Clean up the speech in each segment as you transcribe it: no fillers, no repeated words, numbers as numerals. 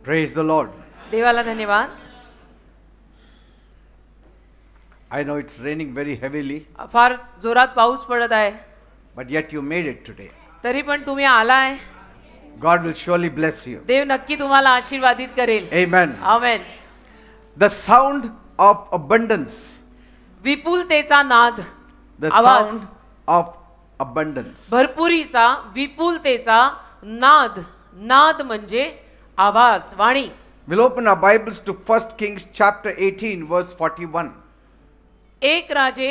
Praise the Lord. देवाला धन्यवाद. I know it's raining very heavily, फार जोरात पाऊस पडत आहे, but yet you made it today. तरी पण तुम्ही आलाय. God will surely bless you. देव नक्की तुम्हाला आशीर्वादित करेल. Amen. Amen. The sound of abundance. विपुलतेचा नाद. The आवाज. sound of abundance. भरपुरीचा, विपुलतेचा नाद. नाद म्हणजे आवाज, वाणी. We'll open our Bibles to 1 Kings chapter 18 verse 41. एक राजे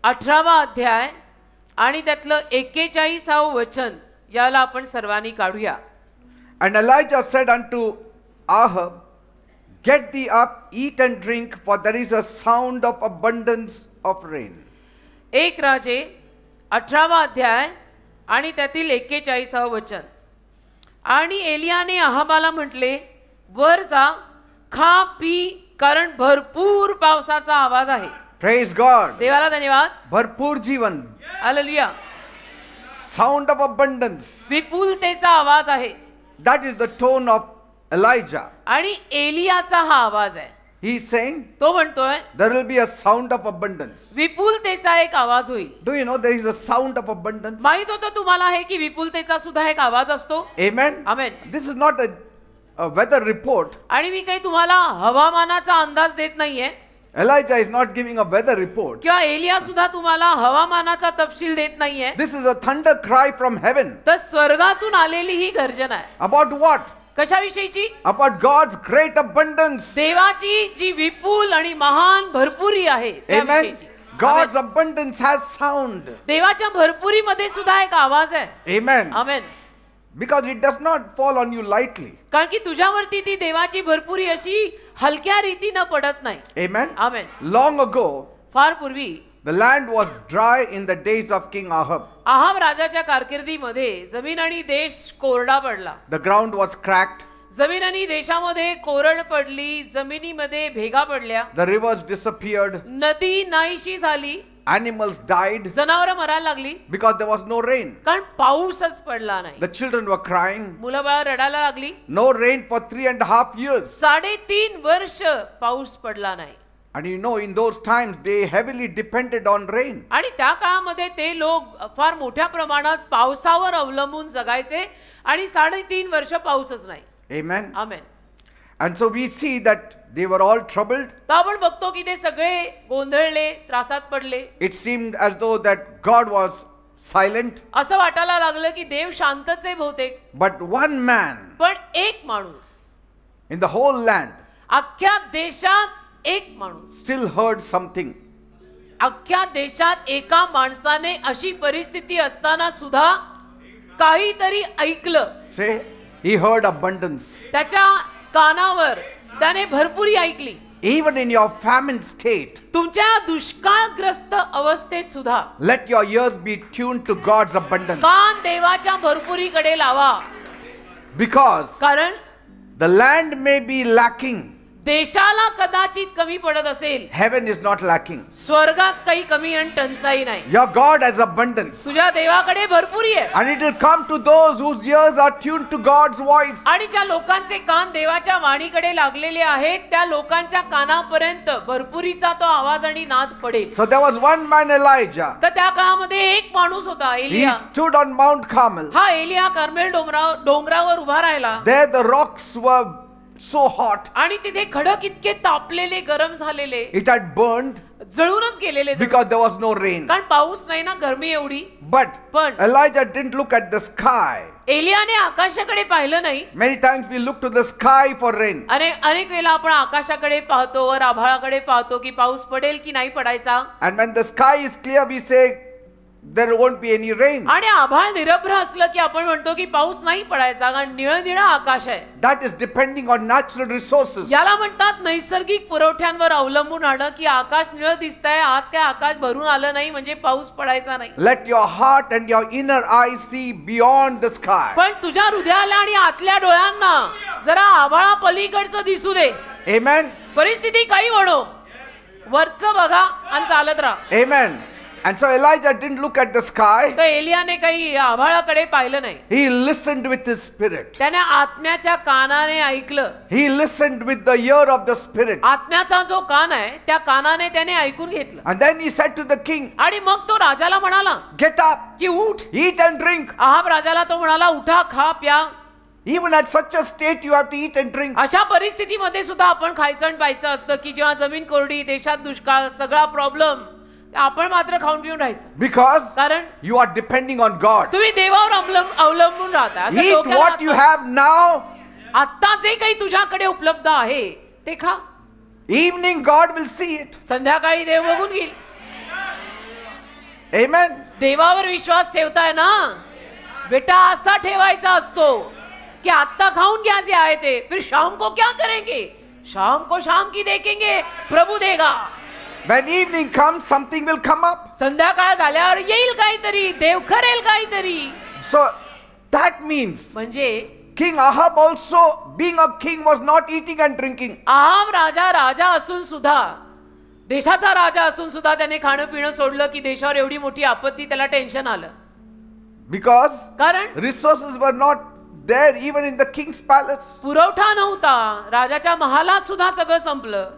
18वा अध्याय आणि त्यातलं 41व वचन याला आपण सर्वांनी काढूया. And Elijah said unto Ahab, Get thee up, eat and drink, for there is a sound of abundance of rain. एक राजे 18वा अध्याय आणि त्यातील 41व वचन. आणि एलियाने अहाबाला म्हटले, वर जा, खा पी, कारण भरपूर पावसाचा आवाज आहे. Praise God. देवाला धन्यवाद. भरपूर जीवन. हालेलुया. Sound of abundance. विपुलतेचा आवाज आहे. That is the tone of Elijah. आणि एलियाचा हा आवाज आहे. He is saying तो म्हणतोय there will be a sound of abundance. विपुलतेचा एक आवाज होईल. Do you know there is a sound of abundance? माहित होतं तुम्हाला हे की विपुलतेचा सुद्धा एक आवाज असतो. Amen. Amen. This is not a weather report. आणि मी काही तुम्हाला हवामानाचा अंदाज देत नाहीये. Elijah is not giving a weather report. किंवा एलिया सुद्धा तुम्हाला हवामानाचा तपशील देत नाहीये. This is a thunder cry from heaven. तर स्वर्गातून आलेली ही गर्जना आहे. About what? कशाविषयीची? About God's great abundance. देवाची जी विपुल आणि महान भरपुरी आहे Amen. त्याविषयीची. God's abundance has sound. देवाच्या भरपुरीमध्ये सुद्धा एक आवाज आहे. Amen. Amen. Because it does not fall on you lightly. कारण की तुझ्यावरती ती देवाची भरपुरी अशी हलक्या रीतीने पडत नाही. Amen. आमेन. Long ago, फार पूर्वी the land was dry in the days of King Ahab. Ahab राजाच्या कारकिर्दीमध्ये जमीन आणि देश कोरडा पडला. The ground was cracked. जमीन आणि देशामध्ये कोरड पडली, जमिनीमध्ये भेगा पडल्या, The rivers disappeared. नदी नाहीशी झाली, Animals died जनावरं मरायला लागली, because there was no rain. कारण पाऊसच पडला नाही. The children were crying. मुलं बाळ रडायला लागली. No rain for 3.5 years. 3.5 वर्ष पाऊस पडला नाही. And you know, in those times they heavily depended on rain. आणि त्या काळामध्ये ते लोक फार मोठ्या प्रमाणात पावसावर अवलंबून जगायचे आणि 3.5 वर्ष पाऊसच नाही. Amen. Amen. And so we see that they were all troubled. तर आपण बघतो की ते सगळे गोंधळले, त्रासात पडले. It seemed as though that God was silent. असं वाटायला लागलं की देव शांतच आहे बहुतेक. But one man पण एक माणूस in the whole land अख्ख्या देशात एक माणूस still heard something. अख्ख्या देशात एका माणसाने अशी परिस्थिती असताना सुद्धा काहीतरी ऐकलं. Say, he heard abundance. त्याच्या कानावर त्याने भरपुरी ऐकली. Even in your famine state, तुमच्या दुष्काळग्रस्त अवस्थेत सुद्धा let your ears be tuned to God's abundance. कान देवाच्या भरपुरीकडे लावा. Because कारण the land may be lacking, देशाला कदाचित कमी पडत असेल, heaven is not lacking. स्वर्गात काही कमी आणि टंचाई नाही. Your God has abundance. तुझ्या देवाकडे भरपुरी आहे. And it will come to those whose ears are tuned to God's voice. आणि ज्या लोकांचे कान देवाच्या वाणीकडे लागलेले आहेत, त्या लोकांच्या कानापर्यंत भरपुरीचा तो आवाज आणि नाद पडेल. So there was one man, Elijah. तर त्या काळामध्ये एक माणूस होता, He Elia. stood on Mount Carmel. हा एलिया कार्मेल डोंगरावर उभा राहिला. There the rocks were so hot. आणि तिथे खडक इतके तापलेले, गरम झालेले, It had burned जळूनच गेलेले, because there was no rain. कारण पाऊस नाही ना, गरमी एवढी. But पण Elijah didn't look at the sky. एलियाने आकाशाकडे पाहिलं नाही. Many times we look to the sky for rain. अनेक वेळेला आपण आकाशाकडे पाहतो, वर आभाळाकडे पाहतो की पाऊस पडेल की नाही पडायचा. And when the sky is clear, we say there won't be any rain. आणि आभाळ निरभ्र असलं की आपण म्हणतो की पाऊस नाही पडायचा, कारण निळनिळा आकाश आहे. That is depending on natural resources. याला म्हणतात नैसर्गिक पुरवठ्यांवर अवलंबून राहणं, की आकाश निळं दिसतंय, आज काय आकाश भरून आलं नाही म्हणजे पाऊस पडायचा नाही. Let your heart and your inner eyes see beyond the sky. पण तुझ्या हृदयाला आणि आतल्या डोळ्यांना जरा आभाळा पलीकडचं दिसू दे. Amen. परिस्थिती काही म्हणो, वरचं बघा आणि चालत राहा. Amen. And so Elijah didn't look at the sky. तर एलियाने काही आभाळाकडे पाहिलं नाही. He listened with his spirit. त्याने आत्म्याच्या कानाने ऐकलं. He listened with the ear of the spirit. आत्म्याचा जो कान आहे त्या कानाने त्याने ऐकून घेतलं. And then he said to the king, आणि मग तो राजाला म्हणाला get up, की उठ. eat and drink. आहाब राजाला तो म्हणाला उठा, खा, प्या. Even at such a state you have to eat and drink. अशा परिस्थितीमध्ये सुद्धा आपण खायचं आणि प्यायचं असतं की जेव्हा जमीन कोरडी, देशात दुष्काळ, सगळा प्रॉब्लेम, आपण मात्र खाऊन पिऊन राहायचं. Because कारण you are depending on God. तुम्ही देवावर अवलंबून राहता. असं Eat डोक्याला what you have now. आता जे काही तुझ्याकडे उपलब्ध आहे ते खा. Evening God will see it. संध्याकाळी देव बघून घेईल. Amen. देवावर विश्वास ठेवताय ना बेटा, असा ठेवायचा असतो कि आता खाऊन घ्या जे आहे ते, फिर शाम को क्या करेंगे, शाम को शाम की देखेंगे, प्रभु देगा. When evening comes, something will come up. संध्याकाळ झाल्यावर येईल काहीतरी, देव करेल काहीतरी. So that means म्हणजे King Ahab also, being a king, was not eating and drinking. Ahab राजा असून सुद्धा, देशाचा राजा असून सुद्धा त्याने खाणं पिणं सोडलं की देशावर एवढी मोठी आपत्ती, त्याला टेन्शन आलं. Because कारण resources were not there even in the king's palace. पुरवठा नव्हता, राजाच्या महालात सुद्धा सगळं संपलं.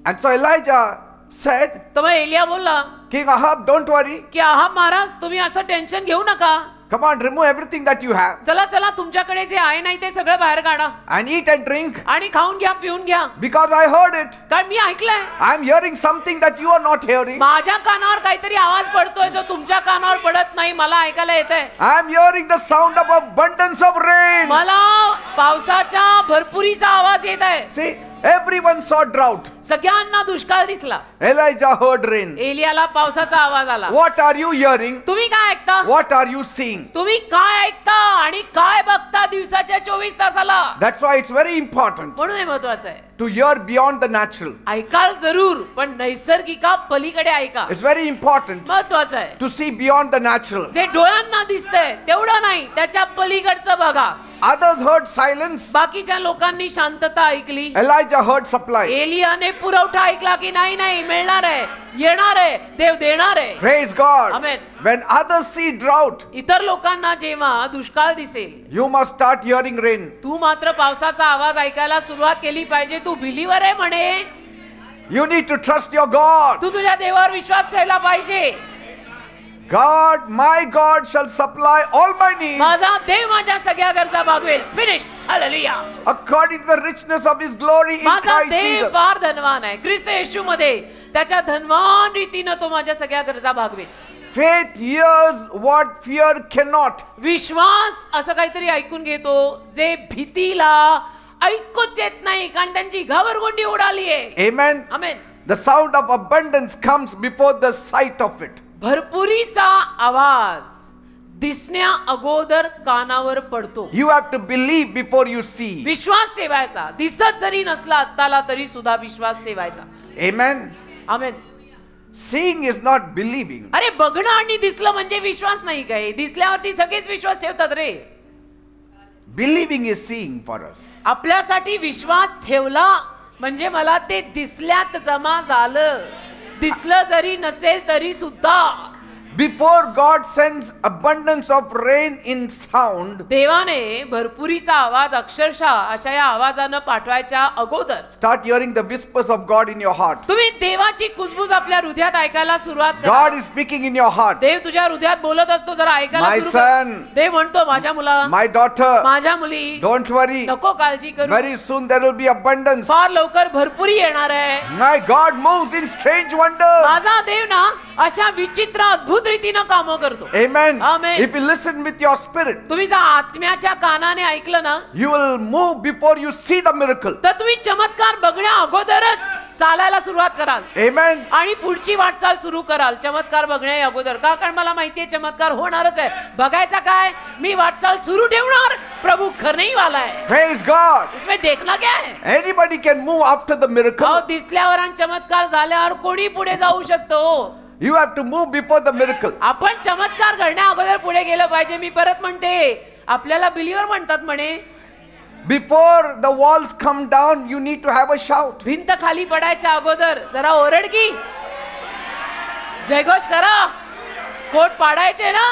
And so Elijah said, तर मग एलिया बोलला King Ahab, don't worry. की आहाब महाराज तुम्ही असं टेन्शन घेऊ नका. Come on, remove everything that you have चला चला तुमच्याकडे जे आहे नाही ते सगळं बाहेर काढा and eat and drink. आणि खाऊन घ्या, पिऊन घ्या. Because I heard it. कारण मी ऐकलंय. I am hearing something that you are not hearing. माझ्या कानावर काहीतरी आवाज पडतोय जो तुमच्या कानावर पडत नाही, मला ऐकायला येतंय. I am hearing the sound of abundance of rain. मला पावसाच्या भरपुरीचा आवाज येत आहे. See, everyone saw drought. सगळ्यांना दुष्काळ दिसला. Elijah heard rain. एलियाला पावसाचा आवाज आला. What are you hearing? तुम्ही काय ऐकता? What are you seeing? तुम्ही काय ऐकता आणि काय बघता दिवसाच्या 24 तासाला? That's why it's very important म्हणून हे महत्वाचं आहे. to hear beyond the natural. ऐकाल जरूर, पण नैसर्गिका पलीकडे ऐका. It's very important महत्वाचं आहे. to see beyond the natural. जे डोळ्यांना दिसतंय तेवढं नाही, त्याच्या पलीकडचं बघा. Others heard silence. बाकीच्या लोकांनी शांतता ऐकली. Elijah heard supply. एलियाने पुरवठा ऐकला की नाही नाही मिळणार आहे, येणार आहे, देव देणार आहे. Praise God. Amen. When others see drought, इतर लोकांना जेव्हा दुष्काळ दिसेल, you must start hearing rain. तू मात्र पावसाचा आवाज ऐकायला सुरुवात केली पाहिजे. तू बिलीवर आहे म्हणे, You need to trust your God. तू तुझ्या देवावर विश्वास ठेवला पाहिजे. God, my God shall supply all my needs माझा देव माझ्या सगळ्या गरजा भागवेल. Finished. Hallelujah. according to the richness of his glory in माझा Christ देव Jesus. फार धनवान आहे. ख्रिस्त येशू मध्ये त्याच्या धनवान रीतीनं तो माझ्या सगळ्या गरजा भागवेल. Faith hears what fear cannot. विश्वास असं काहीतरी ऐकून घेतो जे भीतीला ऐकूच येत नाही, कारण त्यांची घाबरगुंडी उडाली आहे. Amen. Amen. The sound of abundance comes before the sight of it. भरपुरीचा आवाज दिसण्या अगोदर कानावर पडतो. You have to believe before you see. विश्वास ठेवायचा. दिसत जरी नसला आत्ताला तरी सुद्धा विश्वास ठेवायचा. Amen. Amen. Seeing is not believing. अरे बघणं आणि दिसलं म्हणजे विश्वास नाही काय? दिसल्यावरती सगळेच विश्वास ठेवतात रे. Believing is seeing for us. आपल्यासाठी विश्वास ठेवला म्हणजे मला ते दिसल्यात जमा झालं. दिसलं जरी नसेल तरी सुद्धा Before God sends abundance of rain in sound, देवाने भरपुरीचा आवाज अक्षरशः अशा या आवाजानं पाठवायच्या अगोदर start hearing the whispers of God in your heart. तुम्ही देवाची कुजबुज आपल्या हृदयात ऐकायला सुरुवात करा. God is speaking in your heart. देव तुझ्या हृदयात बोलत असतो, जरा ऐकायला My सुरू कर. son, देव म्हणतो माझ्या मुला, my daughter, माझ्या मुली, don't worry. नको काळजी करू. Very soon there will be abundance. फार लवकर भरपुरी येणार आहे. My God moves in strange wonders. माझा देव ना अशा विचित्र अद्भुत रीतीनं कामं करतो. Amen. Amen. If you listen with your spirit, तुम्ही जर आत्म्याच्या कानाने ऐकलं ना, you will move before you see the miracle. तर तुम्ही चमत्कार बघण्या अगोदरच चालायला सुरुवात कराल. Amen. आणि पुढची वाटचाल सुरू कराल चमत्कार बघण्या अगोदर. का? कारण मला माहितीये चमत्कार होणारच आहे. बघायचा काय? मी वाटचाल सुरू ठेवणार. प्रभू करणे वाला है. Praise God. इसमें देखना क्या है? Anybody can move after the miracle. अहो, दिसल्यावर आणि चमत्कार झाल्यावर कोणी पुढे जाऊ शकतो. You have to move before the miracle. आपण चमत्कार घडण्या अगोदर पुढे गेलं पाहिजे. मी परत म्हणते, आपल्याला बिलीवर म्हणतात म्हणे. Before the walls come down, you need to have a shout. भिंत खाली पडायच्या अगोदर जरा ओरड की, जयघोष करा. कोट पाडायचे ना.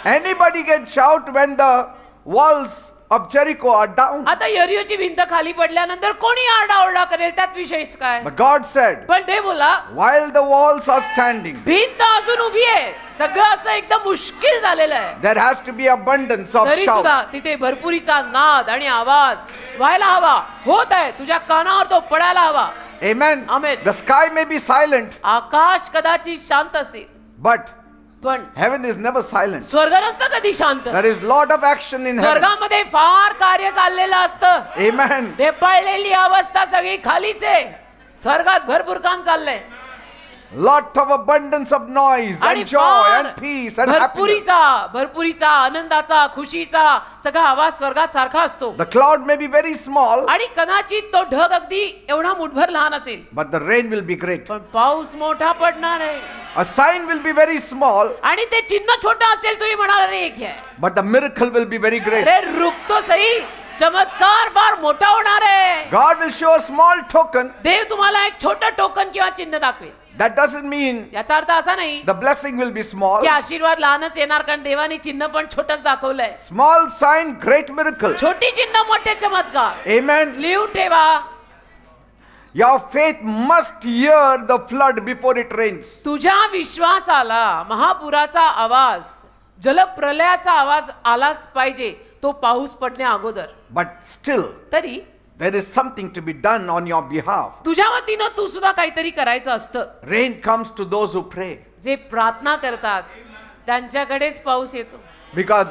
Anybody can shout when the walls of Jericho are down. आता यरियोची भिंत खाली पडल्यानंतर कोणी आरडाओरडा करेल, त्यात विशेष काय. But God said, पण ते बोला while the walls are standing, भिंत अजून उभी आहे, सगळं असं एकदम मुश्किल झालेलं आहे, there has to be abundance of तरी shout. सुद्धा तिथे भरपुरीचा नाद आणि आवाज व्हायला हवा, होत आहे. तुझ्या कानावर तो पडायला हवा. Amen. Amen. The sky may be silent, आकाश कदाचित शांत असेल, but पण heaven is never silent. स्वर्ग नसतं कधी शांत. There is lot of action in heaven. स्वर्गामध्ये फार कार्य चाललेलं असतं. Amen. ढेपाळलेली अवस्था सगळी खालीच आहे, स्वर्गात भरपूर काम चाललंय. Lot of abundance of noise आणि and joy फार and peace and happiness. भरपुरीचा आनंदाचा खुशीचा सगळा आवाज स्वर्गात सारखा असतो. The cloud may be very small, आणि कदाचित तो ढग अगदी एवढा मुठभर लहान असेल, but the rain will be great. पण पाऊस मोठा पडणार आहे. A sign will be very small, आणि ते चिन्ह छोटं असेल, तुम्ही म्हणाल रे एक आहे, but the miracle will be very great. अरे रुकतो सही, चमत्कार फार मोठा होणार आहे. God will show a small token. देव तुम्हाला एक छोटं टोकन किंवा चिन्ह दाखवेल. That doesn't mean याचा अर्थ असा नाही the blessing will be small. की आशीर्वाद लहानच येणार, कारण देवाने चिन्ह पण छोटच दाखवलंय. Small sign, great miracle. छोटी चिन्ह मोठे चमत्कार. Amen. लिहून ठेवा. Your faith must hear the flood before it rains. तुझ्या विश्वासाला महापुराचा आवाज, जलप्रलयाचा आवाज आलाच पाहिजे, तो पाऊस पडण्या अगोदर. But still, तरी there is something to be done on your behalf. तुझ्या वतीनं तू सुद्धा काहीतरी करायचं असतं. Rain comes to those who pray. जे प्रार्थना करतात त्यांच्याकडेच पाऊस येतो. Because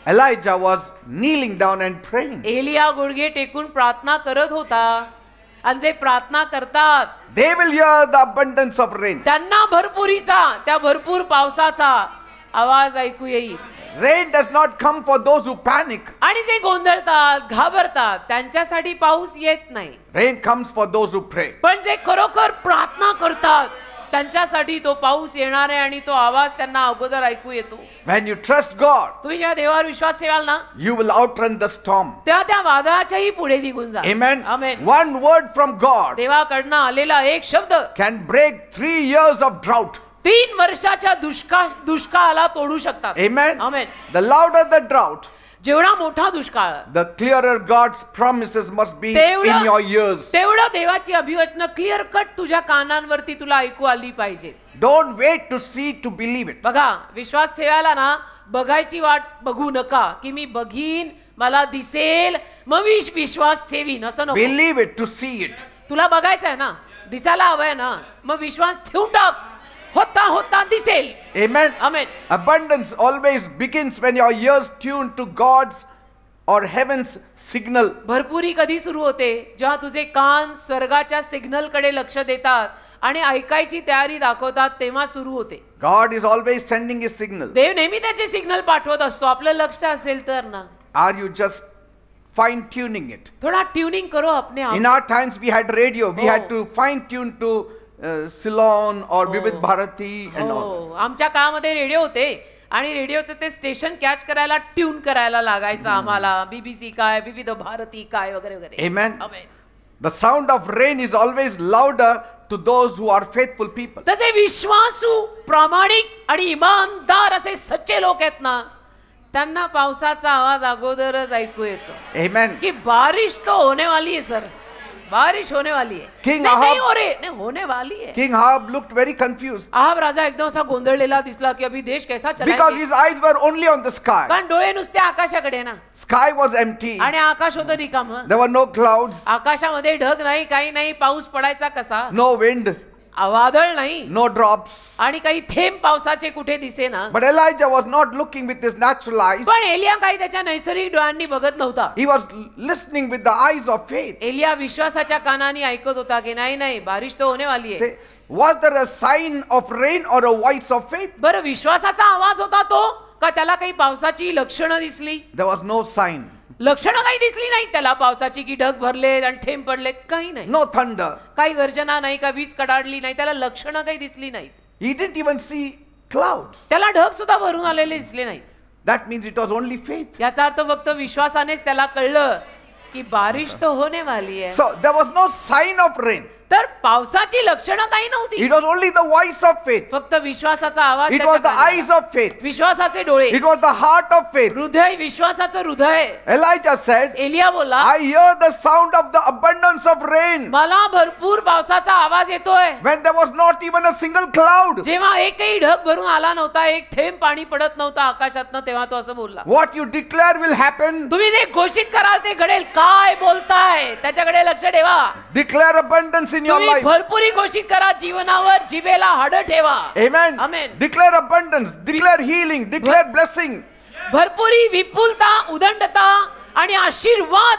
Elijah was kneeling down and praying. Elia गुडघे टेकून प्रार्थना करत होता, आणि जे प्रार्थना करतात They will hear the abundance of rain. त्यांना भरपुरीचा, त्या भरपूर पावसाचा आवाज ऐकू येईल. Rain does not come for those who panic. आणि जे गोंधळतात, घाबरतात, त्यांच्यासाठी पाऊस येत नाही. Rain comes for those who pray. पण जे खरोखर प्रार्थना करतात त्यांच्यासाठी तो पाऊस येणार आहे, आणि तो आवाज त्यांना अगोदर ऐकू येतो. When you trust God, तुम्ही जेव्हा देवावर विश्वास ठेवाल ना, you will outrun the storm. तेव्हा त्या वादळाच्याही पुढे निघून जा. Amen. Amen. One word from God देवाकडनं आलेला एक शब्द can break 3 years of drought. 3 वर्षाच्या दुष्काळाला तोडू शकतात. Amen. Amen. The louder the drought, जेवढा मोठा दुष्काळ, the clearer God's promises must be in your ears. तेवढं देवाची अभिवचनं क्लिअर कट तुझ्या कानांवरती तुला ऐकू आली पाहिजे. Don't wait to see to believe it. बघा, विश्वास ठेवायला ना बघायची वाट बघू नका, की मी बघीन, मला दिसेल, मग विश्वास ठेवीन, असं नको. Believe it to see it. तुला बघायचं आहे ना, दिसायला हवंय ना, मग विश्वास ठेवून टाक, होता होता दिसेल. Amen. Amen. Abundance always begins when your ears tune to God's or heaven's signal. भरपुरी कधी सुरू होते, जेव्हा तुझे कान स्वर्गाच्या सिग्नल कडे लक्ष देतात आणि ऐकायची तयारी दाखवतात, तेव्हा सुरू होते. God is always sending his signal. देव नेहमी त्याचे सिग्नल पाठवत असतो. आपलं लक्ष असेल तर ना. Are you just fine tuning it? थोडा ट्यूनिंग करो अपने आप. In our times we had radio. We had to fine tune to Ceylon or Vivid Bharati and all that. आमच्या काळामध्ये रेडिओ होते, आणि रेडिओचं ते स्टेशन कॅच करायला ट्यून करायला लागायचं आम्हाला. BBC काय, विविध भारती काय, वगैरे वगैरे. Amen. Amen. The sound of rain is always louder to those who are faithful people. तसे विश्वासू, प्रामाणिक आणि इमानदार असे सच्चे लोक आहेत ना, त्यांना पावसाचा आवाज अगोदरच ऐकू येतो. Amen. की बारिश तो होने वाली है सर, बारिश होने वाली है. King नहीं, Ahab- नहीं हो रही, नहीं होने वाली है. King Ahab looked very confused Ahab राजा एकदम असा गोंधळलेला दिसला, की अभी देश कैसा because चलाएंगे. his eyes were only on the sky. कारण डोळे नुसते आकाशाकडे ना, Sky was empty. आणि आकाश होतं रिकामं. There were no clouds, आकाशामध्ये ढग नाही, काही नाही. पाऊस पडायचा कसा, no wind, वादळ नाही, no drops. आणि काही थेंब पावसाचे कुठे दिसेना. But Elijah was not looking with his natural eyes. पण एलिया काही त्याच्या नैसर्गिक डोळ्यांनी बघत नव्हता. He was listening with the eyes of faith. Elia विश्वासाच्या कानाने ऐकत होता, की नाही नाही, बारिश तो होने वाली है. Say, was there a sign of rain or a voice of faith? बरं, विश्वासाचा आवाज होता तो, का त्याला काही पावसाची लक्षणं दिसली? There was no sign. लक्षणं काही दिसली नाही त्याला पावसाची, की ढग भरले आणि थेंब पडले, काही नाही. No thunder. काही गर्जना नाही, का वीज कडाडली नाही, त्याला लक्षणं काही दिसली नाहीत. He didn't even see clouds. त्याला ढग सुद्धा भरून आलेले दिसले नाहीत. That means it was only faith. याचा अर्थ फक्त विश्वासानेच त्याला कळलं की बारिश तो होने वाली है. So there was no sign of rain. तर पावसाची लक्षणं काही नव्हती. It was only the voice of faith. फक्त विश्वासाचा आवाज, It was the त्याच्या eyes of faith. विश्वासाचे डोळे, It was the heart of faith. हृदय, विश्वासाचं हृदय. Elijah said, एलिया बोला, I hear the sound of the abundance of rain. मला भरपूर पावसाचा आवाज येतोय. When there was not even a single cloud. जेव्हा एकही ढग भरून आला नव्हता, एक थेंब पाणी पडत नव्हता आकाशातनं, तेव्हा तो असं बोलला. What you declare will happen. तुम्ही जे घोषित कराल ते घडेल. काय बोलताय त्याच्याकडे लक्ष ठेवा. Declare abundance in your तुम्ही life. भरपुरी घोषित करा. जीवनावर जिभेला हाडं ठेवा. Amen. Amen. Declare abundance. Declare healing. Declare blessing. भरपुरी, विपुलता, उदंडता आणि आशीर्वाद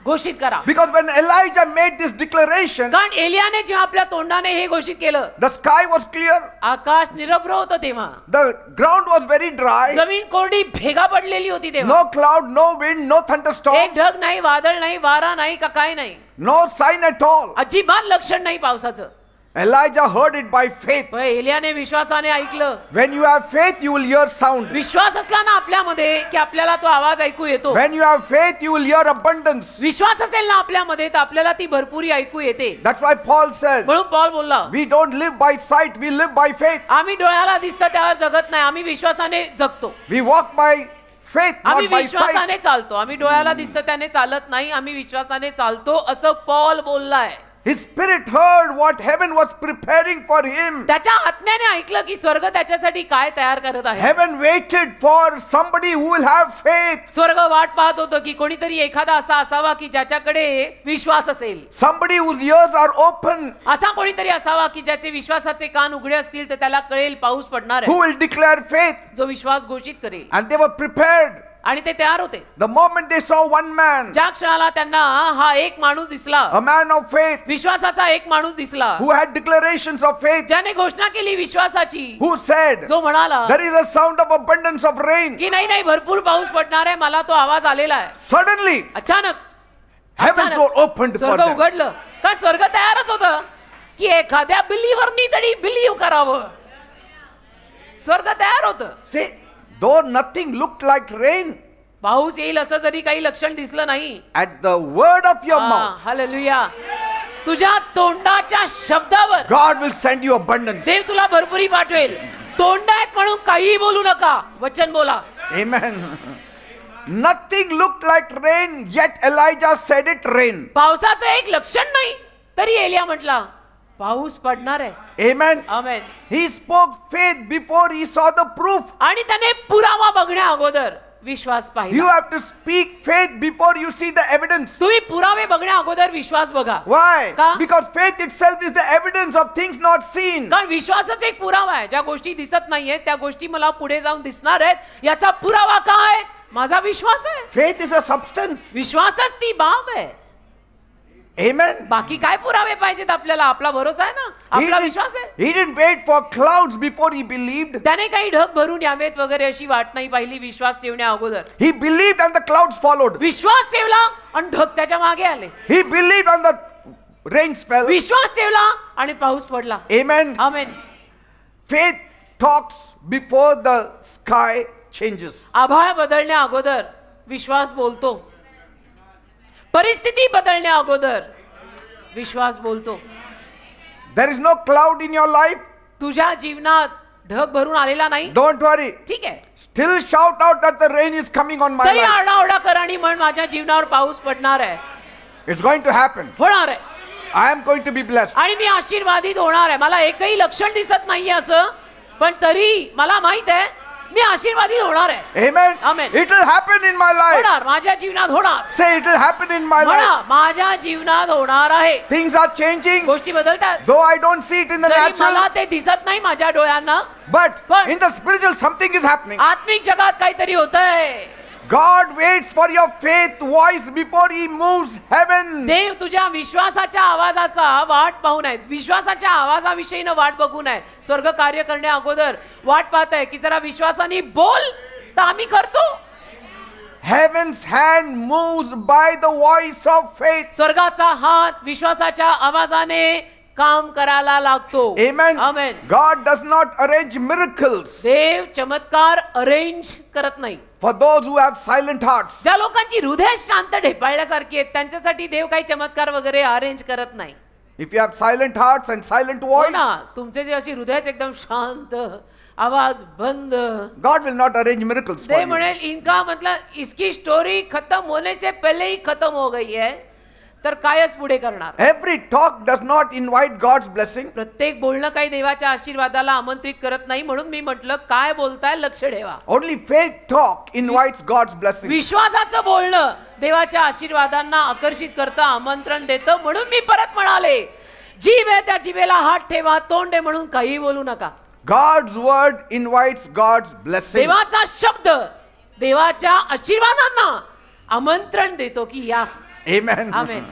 घोषित करा. Because when Elijah made this declaration, कारण एलियाने जेव्हा आपल्या तोंडाने हे घोषित केलं, the sky was clear. आकाश निरभ्र होतं तेव्हा. The ground was very dry. जमीन कोरडी, भेगा पडलेली होती तेव्हा. No cloud, no wind, no thunderstorm. एक ढग नाही, वादळ नाही, वारा नाही, का काय नाही. No sign at all. अजिबात लक्षण नाही पावसाचं. Elijah heard it by faith. पण एलियाने विश्वासाने ऐकलं. When you have faith, you will hear sound. विश्वास असला ना आपल्यामध्ये की आपल्याला तो आवाज ऐकू येतो. When you have faith, you will hear abundance. विश्वास असेल ना आपल्यामध्ये तर आपल्याला ती भरपुरी ऐकू येते. That's why Paul says, म्हणून पौल बोलला, we don't live by sight, we live by faith. आम्ही डोळ्याला दिसतं त्यावर जगत नाही, आम्ही विश्वासाने जगतो. We walk by faith, आम्ही not by sight. विश्वासाने चालतो. आम्ही डोळ्याला दिसतं त्याने चालत नाही, आम्ही विश्वासाने चालतो असं Paul बोललाय. His spirit heard what heaven was preparing for him. त्याच्या आत्म्याने ऐकलं की स्वर्ग त्याच्यासाठी काय तयार करत आहे. Heaven waited for somebody who will have faith. स्वर्ग वाट पाहत होतं की कोणीतरी एखादा असा असावा की ज्याच्याकडे विश्वास असेल. Somebody whose ears are open. असा कोणीतरी असावा की ज्याचे विश्वासाचे कान उघडे असतील तर त्याला कळेल पाऊस पडणार Who आहे. will declare faith. जो विश्वास घोषित करेल. And they were prepared. आणि ते तयार होते. The moment they saw one man, ज्या क्षणाला त्यांना हा एक माणूस दिसला, a man of faith, विश्वासाचा एक माणूस दिसला, who had declarations of faith, ज्याने घोषणा केली विश्वासाची, who said, जो म्हणाला there is a sound of abundance of rain. की नाही नाही भरपूर पाऊस पडणार आहे, मला तो आवाज आलेला आहे. Suddenly, अचानक heavens were opened for स्वर्ग them. उघडलं. का स्वर्ग तयारच होतं की एखाद्या बिलीव्हरनी तरी बिलीव्ह करावं. स्वर्ग तयार होतं. See, though nothing looked like rain, पाऊस येईल असं जरी काही लक्षण दिसलं नाही, at the word of your mouth, hallelujah, तुझ्या तोंडाच्या शब्दावर God will send you abundance. देव तुला भरपुरी पाठवेल. तोंड आहेत म्हणून काहीही बोलू नका, वचन बोला. Amen. Nothing looked like rain, yet Elijah said it rain. पावसाचं एक लक्षण नाही तरी एलिया म्हटला पाऊस पडणार आहे. Amen. Amen. He spoke faith before he saw the proof. आणि त्याने पुरावा बघण्या अगोदर विश्वास You पाहिला. have to speak faith before you see the evidence. तुम्ही पुरावे बघण्या अगोदर विश्वास बघा. Why? का? Because faith itself is the evidence of things not seen. कारण विश्वासच एक पुरावा आहे. ज्या गोष्टी दिसत नाहीयेत त्या गोष्टी मला पुढे जाऊन दिसणार आहेत. याचा पुरावा काय? माझा विश्वास आहे. Faith is a substance. विश्वासच ती बाब आहे. Amen. बाकी काय पुरावे पाहिजेत आपल्याला? आपला भरोसा आहे ना, आपला विश्वास आहे. He didn't wait for clouds before he believed. त्याने काही ढग भरून यावेत वगैरे अशी वाट नाही पाहिली विश्वास ठेवण्या अगोदर. He believed and the clouds followed. विश्वास ठेवला आणि ढग त्याच्या मागे आले. He believed and the rains fell. विश्वास ठेवला आणि पाऊस पडला. Amen. Amen. Faith talks before the sky changes. आभाळ बदलण्या अगोदर विश्वास बोलतो. परिस्थिती बदलण्या अगोदर विश्वास बोलतो. There is no cloud in your life. तुझ्या जीवनात ढग भरून आलेला नाही. Don't worry. ठीक आहे. Still shout out that the rain is coming on my तरी life. आरडाओरडा कर आणि म्हण माझ्या जीवनावर पाऊस पडणार आहे. It's going to happen. होणार आहे. I am going to be blessed. आणि मी आशीर्वादित होणार आहे. मला एकही लक्षण दिसत नाहीये असं, पण तरी मला माहित आहे मी आशीर्वादित होणार आहे. Amen. Amen. It will happen in my life. होणार, माझ्या जीवनात होणार. Say it will happen in my life. म्हणा, माझ्या जीवनात होणार आहे. Things are changing. गोष्टी बदलतात. Though I don't see it in the तरी natural, मला ते दिसत नाही माझ्या डोळ्यांना, but But- in the spiritual something is happening. आत्मिक जगात काहीतरी होतंय. God waits for your faith voice before he moves heaven. देव तुझ्या विश्वासाच्या आवाजाचा वाट पाहून आहे. विश्वासाच्या आवाजाविषयीनं वाट बघून आहे. स्वर्ग कार्य करण्या अगोदर वाट पाहत आहे की जरा विश्वासाने बोल तर आम्ही करतो. Heaven's hand moves by the voice of faith. स्वर्गाचा हात विश्वासाच्या आवाजाने काम करायला लागतो. Amen. Amen. God does not arrange miracles देव चमत्कार अरेंज करत नाही. for those who have silent hearts. ज्या लोकांची हृदय शांत ढेपाळल्यासारखी आहेत त्यांच्यासाठी देव काही चमत्कार वगैरे अरेंज करत नाही. If you have silent hearts and silent हो voice, ना, तुमचे जे अशी हृदयाचे एकदम शांत, आवाज बंद, God will not arrange miracles for they you. म्हणेल इनका मतलब इसकी स्टोरी खत्म होने से पहले ही खत्म हो गई है, तर कायच पुढे करणार. Every talk does not invite God's blessing. प्रत्येक बोलणं काही देवाच्या आशीर्वादाला आमंत्रित करत नाही, म्हणून मी म्हटलं काय बोलताय लक्ष ठेवा. Only faith talk invites God's blessing. विश्वासाचं बोलणं देवाच्या आशीर्वादांना आकर्षित करतं, आमंत्रण देतं. म्हणून मी परत म्हणाले, जीभ आहे त्या जीभेला हात ठेवा, तोंड आहे म्हणून काही बोलू नका. God's word invites God's blessing. देवाचा शब्द देवाच्या आशीर्वादांना आमंत्रण देतो की या. Amen. आमेन.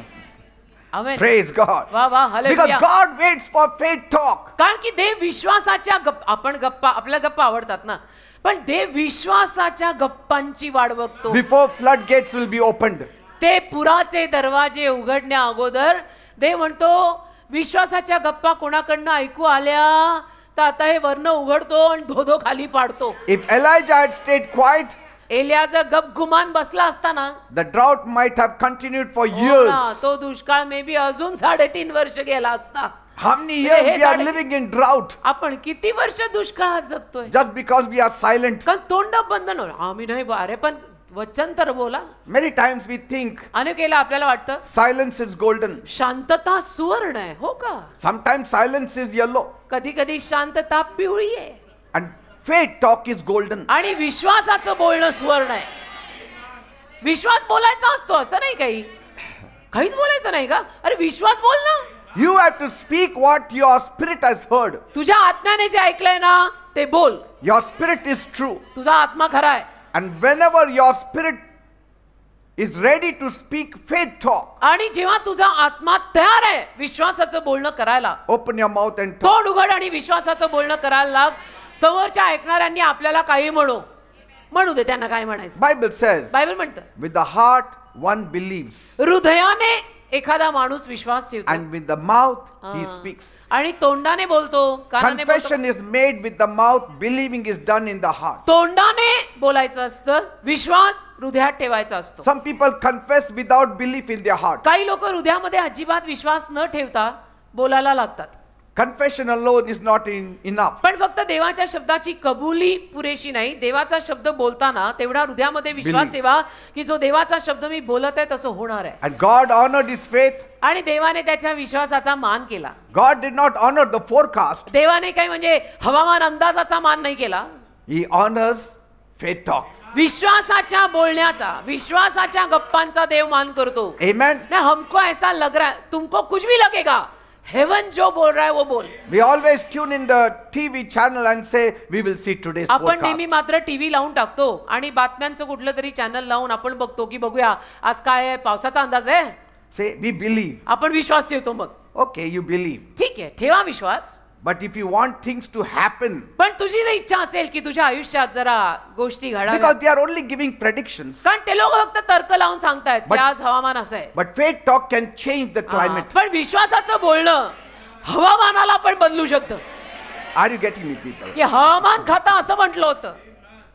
आमेन. Praise God. वा वा, Because hallelujah. God waits for faith talk. कारण की देव विश्वासाच्या आपण गप्पा, आपल्या गप्पा आवडतात ना, पण देव विश्वासाच्या गप्पांची वाट बघतो. Before floodgates will be opened. ते पुराचे दरवाजे उघडण्या अगोदर देव म्हणतो, विश्वासाच्या गप्पा कोणाकडनं ऐकू आल्या तर आता हे वर्ण उघडतो आणि धोधो खाली पाडतो. If Elijah had stayed quiet, Elia जर गपगुमान बसला असता ना, the drought might have continued for हो years. ना, तो दुष्काळ मे बी अजून 3.5 वर्ष गेला असता. How many years हे we are साडे- living in drought आपण किती वर्ष दुष्काळात जगतोय, just because we are silent? कारण तोंड बंद न, आम्ही नाही अरे पण वचन तर बोला. Many times we think अनेक वेळेला आपल्याला वाटतं silence is golden. शांतता सुवर्ण आहे. हो का? Sometimes silence is yellow कधी कधी शांतता पिवळी आहे. and faith talk is golden. आणि विश्वासाचं बोलणं सुवर्ण आहे. विश्वास बोलायचा असतो असं नाही, काहीच बोलायचं नाही का? अरे विश्वास बोल ना. You have to speak what your spirit has heard. तुझ्या आत्म्याने जे ऐकलंय ना ते बोल. Your spirit is true. तुझा आत्मा खरा आहे. And whenever your spirit is ready to speak faith talk, आणि जेव्हा तुझा आत्मा तयार आहे विश्वासाचं बोलणं करायला, open your mouth and talk. तोंड उघड आणि विश्वासाचं बोलणं करायला लाग. समोरच्या ऐकणाऱ्यांनी आपल्याला काही म्हणू दे, त्यांना काय म्हणायचं. Bible says, बायबल म्हणतं, with the heart one believes हृदयाने एखादा माणूस विश्वास ठेवतो and with the mouth he speaks. आणि तोंडाने बोलतो, कानाने बोलतो. Confession is made with the mouth, believing is done in the heart. तोंडाने बोलायचं असतं, विश्वास हृदयात ठेवायचा असतो. Some people confess without belief in their heart. काही लोक हृदयामध्ये अजिबात विश्वास न ठेवता बोलायला लागतात. Confession alone is not enough. पण फक्त देवाच्या शब्दाची कबुली पुरेशी नाही. देवाचा शब्द बोलताना तेवढा हृदयामध्ये विश्वास Believe. ठेवा की जो देवाचा शब्द मी बोलत आहे तसं होणार आहे. And God honored his faith. आणि देवाने त्याच्या विश्वासाचा मान केला. God did not honor the forecast. देवाने काही म्हणजे हवामान अंदाजाचा मान नाही केला. He honors faith talk. विश्वासाच्या बोलण्याचा, विश्वासाच्या गप्पांचा देव मान करतो. Amen. ना हमको ऐसा लग रहा है, तुमको कुछ भी लगेगा, हेवन जो बोल रहा है वो बोल. We always tune in the TV channel and say, we will see today's आपण नेहमी forecast. मात्र टीव्ही लावून टाकतो आणि बातम्यांचं कुठलं तरी चॅनल लावून आपण बघतो की बघूया आज काय आहे, पावसाचा अंदाज आहे. Say, we believe. आपण विश्वास ठेवतो. मग Okay, you believe. ठीक आहे, ठेवा विश्वास. But if you want things to happen, पण तुझी जर इच्छा असेल की तुझ्या आयुष्यात जरा गोष्टी घडाव्या, because they are only giving predictions, कारण ते लोक फक्त तर्क लावून सांगतायत की But- आज हवामान असं आहे. but faith talk can change the climate. पण विश्वासाचं बोलणं हवामानाला पण बदलू शकतं. Are you getting me, people? की हवामान खाता असं म्हटलं होतं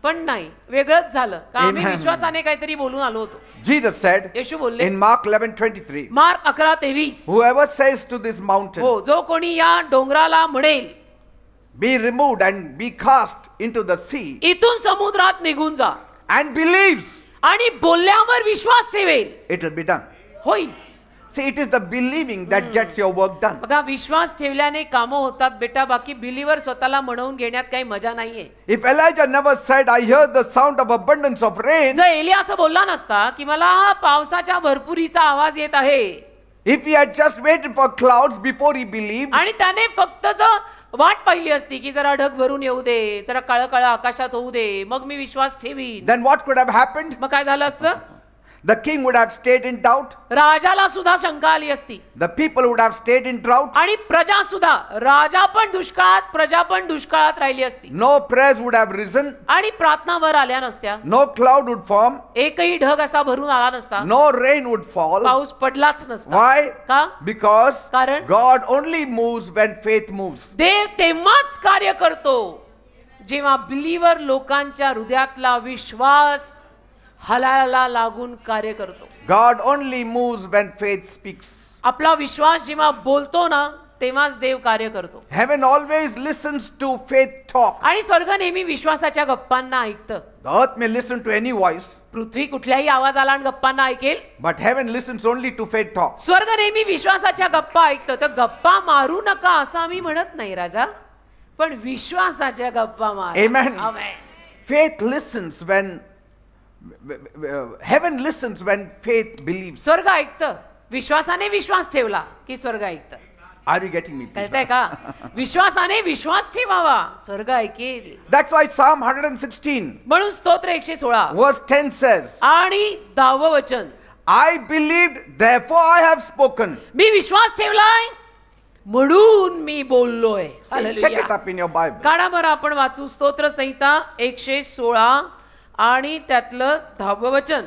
पण नाही, वेगळंच झालं. का आम्ही Amen. विश्वासाने काहीतरी बोलून आलो होतो. Jesus said येशू बोलले in Mark 11:23, mark 11:23, whoever says to this mountain, हो, जो कोणी या डोंगराला म्हणेल be removed and be cast into the sea, इथून समुद्रात निघून जा, and believes, आणि बोलल्यावर विश्वास ठेवेल, it will be done. होईल. See, it is the believing that gets your work done. बघा, विश्वास ठेवल्याने कामं होतात बेटा. बाकी बिलीवर स्वतःला म्हणवून घेण्यात काही मजा नाहीये. If Elijah never said, I hear the sound of abundance of rain, जर एलिया असं बोलला नसता की मला पावसाच्या भरपुरीचा आवाज येत आहे, if he had just waited for clouds before he believed, आणि त्याने फक्त जर वाट पाहिली असती की जरा ढग भरून येऊ दे, जरा काळं काळं आकाशात होऊ दे, मग मी विश्वास ठेवीन, then what could have happened? मग काय झालं असतं? The king would have stayed in doubt. राजाला सुद्धा शंका आली असती. The people would have stayed in drought. आणि प्रजा सुद्धा, राजा पण दुष्काळात, प्रजा पण दुष्काळात राहिली असती. No prayers would have risen. आणि प्रार्थनावर आल्या नसत्या. No cloud would form. एकही ढग असा भरून आला नसता. No rain would fall. पाऊस पडलाच नसता. Why? का? Because कारण? God only moves when faith moves. देव तेव्हाच कार्य करतो जेव्हा बिलीवर लोकांच्या हृदयातला विश्वास हलायला लागून कार्य करतो. God only moves when faith speaks. आपला विश्वास जेव्हा बोलतो ना तेव्हाच देव कार्य करतो. Heaven always listens to faith talk. आणि स्वर्ग नेहमी विश्वासाच्या गप्पांना ऐकतं. The earth may listen to any voice, पृथ्वी कुठल्याही आवाजाला आणि गप्पांना ऐकेल, but heaven listens only to faith talk. स्वर्ग नेहमी विश्वासाच्या गप्पा ऐकतं. तर गप्पा मारू नका असं आम्ही म्हणत नाही राजा, पण विश्वासाच्या गप्पा मारा. Amen. Amen. Faith listens when heaven listens when faith believes. स्वर्ग ऐकतं. विश्वासाने विश्वास ठेवला की स्वर्ग ऐकतं. Are you getting me? people? कळतंय का? विश्वासाने विश्वास ठेवावा, स्वर्ग ऐकेल. That's why Psalm 116 म्हणून स्तोत्र 116 verse 10 says, आणि 10वं वचन, I believed, therefore I have spoken. मी विश्वास ठेवलाय म्हणून मी बोललोय. See, check hallelujah. it up in your Bible. काढा बरं आपण वाचू स्तोत्र संहिता 116 आणि त्यातलं 10वं वचन,